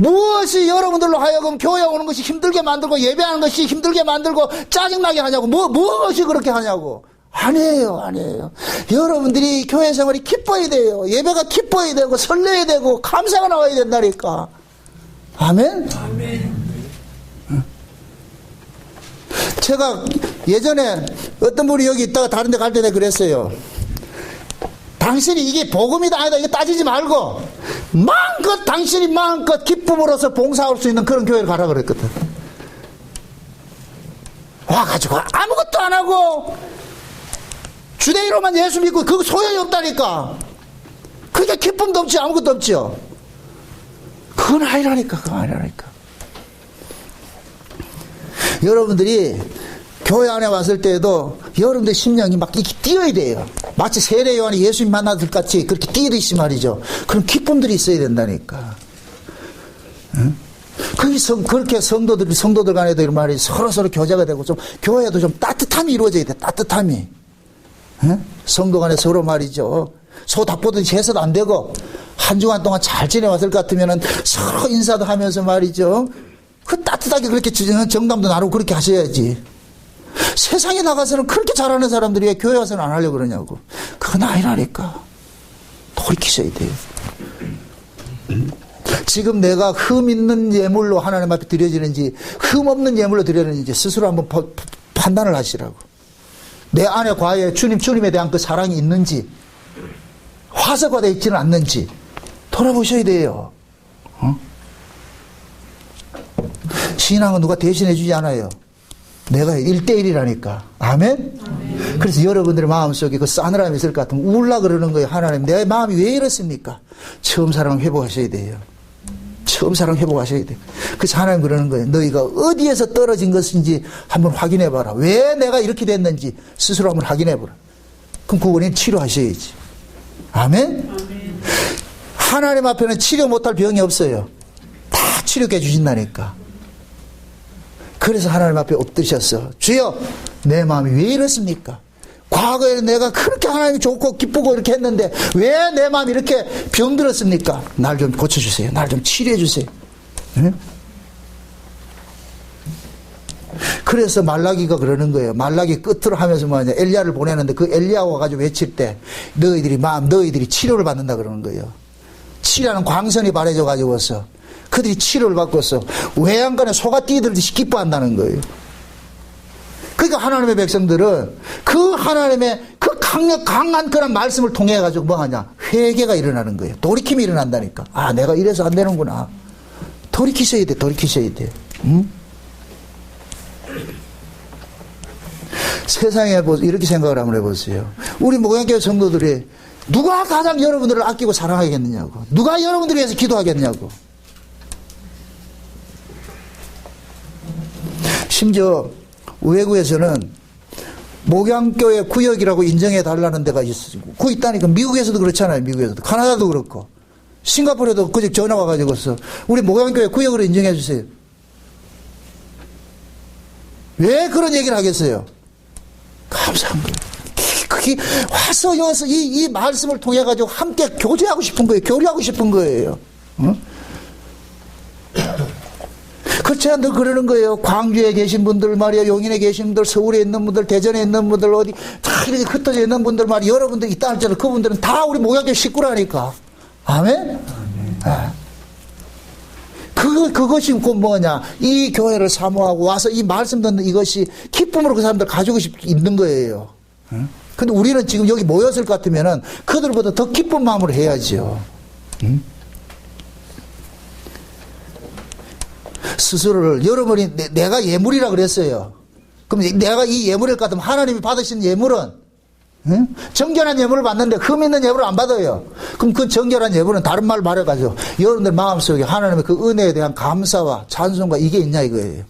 Speaker 1: 무엇이 여러분들로 하여금 교회 오는 것이 힘들게 만들고 예배하는 것이 힘들게 만들고 짜증나게 하냐고. 무엇이 그렇게 하냐고. 아니에요. 여러분들이 교회 생활이 기뻐야 돼요. 예배가 기뻐야 되고 설레야 되고 감사가 나와야 된다니까. 아멘? 제가 예전에 어떤 분이 여기 있다가 다른 데 갈 때 내가 그랬어요. 당신이 이게 복음이다 아니다 이거 따지지 말고 마음껏 당신이 마음껏 기쁨으로써 봉사할 수 있는 그런 교회를 가라 그랬거든. 와가지고 아무것도 안 하고 주대의로만 예수 믿고 그거 소용이 없다니까. 그게 기쁨도 없지 아무것도 없죠. 그건 아니라니까. 여러분들이 교회 안에 왔을 때에도 여러분들 심령이 막 이렇게 뛰어야 돼요. 마치 세례 요한이 예수님 만나들 같이 그렇게 뛰듯이 말이죠. 그런 기쁨들이 있어야 된다니까. 응? 그렇게 성도들 간에도 이런 말이 서로 교제가 되고 좀 교회도 좀 따뜻함이 이루어져야 돼. 따뜻함이. 응? 성도 간에 서로 말이죠. 소 닭보듯이 제사도 안 되고 한 주간 동안 잘 지내왔을 것 같으면은 서로 인사도 하면서 말이죠. 그 따뜻하게 그렇게 정담도 나누고 그렇게 하셔야지. 세상에 나가서는 그렇게 잘하는 사람들이 왜 교회 와서는 안 하려고 그러냐고. 그건 아니라니까. 돌이키셔야 돼요. 지금 내가 흠 있는 예물로 하나님 앞에 드려지는지 흠 없는 예물로 드려지는지 스스로 한번 판단을 하시라고. 내 안에 과연 주님에 대한 그 사랑이 있는지 화석화되어 있지는 않는지 돌아보셔야 돼요. 신앙은 누가 대신해 주지 않아요. 내가 1대1이라니까. 아멘? 그래서 여러분들의 마음속에 그 싸늘함이 있을 것 같으면 울라 그러는 거예요. 하나님, 내 마음이 왜 이렇습니까? 처음 사랑 회복하셔야 돼요. 처음 사랑 회복하셔야 돼요. 그래서 하나님 그러는 거예요. 너희가 어디에서 떨어진 것인지 한번 확인해 봐라. 왜 내가 이렇게 됐는지 스스로 한번 확인해 보라. 그럼 그 원인 치료하셔야지. 아멘? 하나님 앞에는 치료 못할 병이 없어요. 다 치료해 주신다니까. 그래서 하나님 앞에 엎드셨어. 주여, 내 마음이 왜 이렇습니까? 과거에는 내가 그렇게 하나님이 좋고 기쁘고 이렇게 했는데 왜 내 마음이 이렇게 병들었습니까? 날 좀 고쳐주세요. 날 좀 치료해주세요. 응? 그래서 말라기가 그러는 거예요. 말라기 끝으로 하면서 뭐냐, 엘리야를 보내는데 그 엘리야가 와가지고 외칠 때 너희들이 치료를 받는다 그러는 거예요. 치료하는 광선이 바래져가지고서 그들이 치료를 받고서 외양간에 소가 뛰듯이 기뻐한다는 거예요. 그러니까 하나님의 백성들은 그 하나님의 그 강한 그런 말씀을 통해 가지고 뭐 하냐? 회개가 일어나는 거예요. 돌이킴이 일어난다니까. 아, 내가 이래서 안 되는구나. 돌이키셔야 돼. 응? 세상에 이렇게 생각을 한번 해보세요. 우리 목양교회 성도들이 누가 가장 여러분들을 아끼고 사랑하겠느냐고. 누가 여러분들을 위해서 기도하겠냐고. 심지어 외국에서는 목양교회 구역이라고 인정해 달라는 데가 있고 있다니까. 미국에서도 그렇잖아요. 미국에서도. 카나다도 그렇고. 싱가포르에도 그제 전화 와가지고서 우리 목양교회 구역으로 인정해 주세요. 왜 그런 얘기를 하겠어요? 감사한 거예요. 그게 와서 여기서 이 말씀을 통해 가지고 함께 교제하고 싶은 거예요. 교류하고 싶은 거예요. 응? 그렇지 않나 그러는 거예요. 광주에 계신 분들 말이야, 용인에 계신 분들, 서울에 있는 분들, 대전에 있는 분들, 어디 다 이렇게 흩어져 있는 분들 말이야, 여러분들 있다 할지라도 그분들은 다 우리 목양교회 식구라니까. 아멘? 그것이 곧 뭐냐, 이 교회를 사모하고 와서 이 말씀 듣는 이것이 기쁨으로 그 사람들 가지고 있는 거예요. 근데 우리는 지금 여기 모였을 것 같으면은 그들보다 더 기쁜 마음으로 해야지요. 스스로를, 여러분이 내가 예물이라 그랬어요. 그럼 내가 이 예물일 것 같으면 하나님이 받으신 예물은, 응? 정결한 예물을 받는데 흠 있는 예물을 안 받아요. 그럼 그 정결한 예물은 다른 말을 말해가지고 여러분들 마음속에 하나님의 그 은혜에 대한 감사와 찬송과 이게 있냐 이거예요.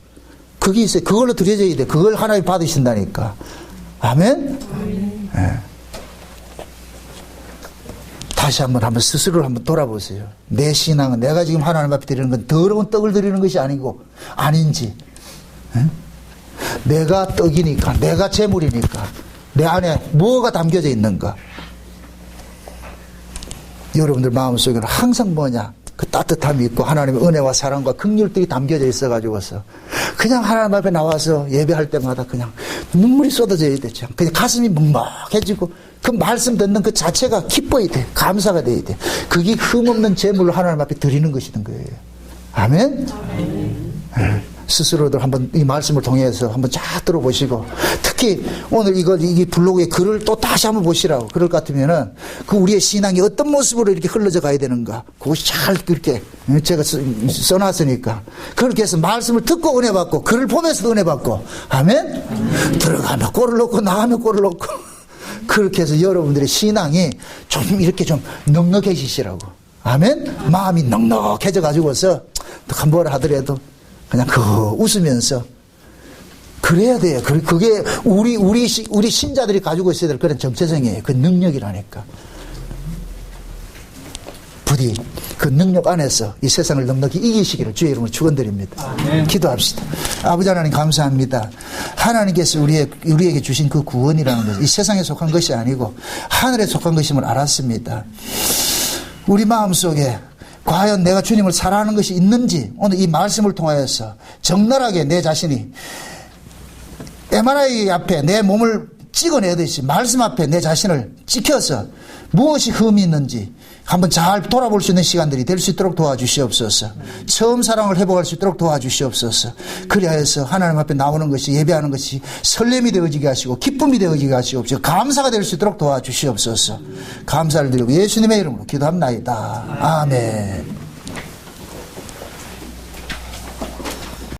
Speaker 1: 그게 있어요. 그걸로 드려져야 돼. 그걸 하나님이 받으신다니까. 아멘? 네. 다시 한번 스스로를 한번 돌아보세요. 내 신앙은 내가 지금 하나님 앞에 드리는 건 더러운 떡을 드리는 것이 아닌지. 응? 내가 떡이니까, 내가 재물이니까, 내 안에 뭐가 담겨져 있는가. 여러분들 마음속에는 항상 뭐냐? 그 따뜻함이 있고 하나님의 은혜와 사랑과 긍휼들이 담겨져 있어가지고서 그냥 하나님 앞에 나와서 예배할 때마다 그냥 눈물이 쏟아져야 되죠. 그냥 가슴이 먹먹해지고 그 말씀 듣는 그 자체가 기뻐야 돼. 감사가 돼야 돼. 그게 흠없는 제물로 하나님 앞에 드리는 것이던 거예요. 아멘? 스스로들 한번 이 말씀을 통해서 한번 쫙 들어보시고, 특히 오늘 이 블로그에 글을 또 다시 한번 보시라고. 그럴 것 같으면은 그 우리의 신앙이 어떤 모습으로 이렇게 흘러져 가야 되는가, 그것이 잘 그렇게 제가 써놨으니까 그렇게 해서 말씀을 듣고 은혜 받고 글을 보면서 은혜 받고, 아멘? 들어가면 골을 넣고 나가면 골을 넣고 그렇게 해서 여러분들의 신앙이 좀 이렇게 좀 넉넉해지시라고. 아멘? 마음이 넉넉해져 가지고서 또 뭘 하더라도 그냥 웃으면서 그래야 돼요. 그게 우리 신자들이 가지고 있어야 될 그런 정체성이에요. 그 능력이라니까. 부디 그 능력 안에서 이 세상을 넉넉히 이기시기를 주의 이름으로 축원드립니다. 아멘. 기도합시다. 아버지 하나님 감사합니다. 하나님께서 우리에게 주신 그 구원이라는 것이 이 세상에 속한 것이 아니고 하늘에 속한 것임을 알았습니다. 우리 마음속에 과연 내가 주님을 사랑하는 것이 있는지 오늘 이 말씀을 통하여서 적나라하게 내 자신이 MRI 앞에 내 몸을 찍어내듯이 말씀 앞에 내 자신을 찍혀서 무엇이 흠이 있는지 한번 잘 돌아볼 수 있는 시간들이 될 수 있도록 도와주시옵소서. 처음 사랑을 회복할 수 있도록 도와주시옵소서. 그리하여서 하나님 앞에 나오는 것이, 예배하는 것이 설렘이 되어지게 하시고 기쁨이 되어지게 하시옵소서. 감사가 될 수 있도록 도와주시옵소서. 감사를 드리고 예수님의 이름으로 기도합나이다. 아멘.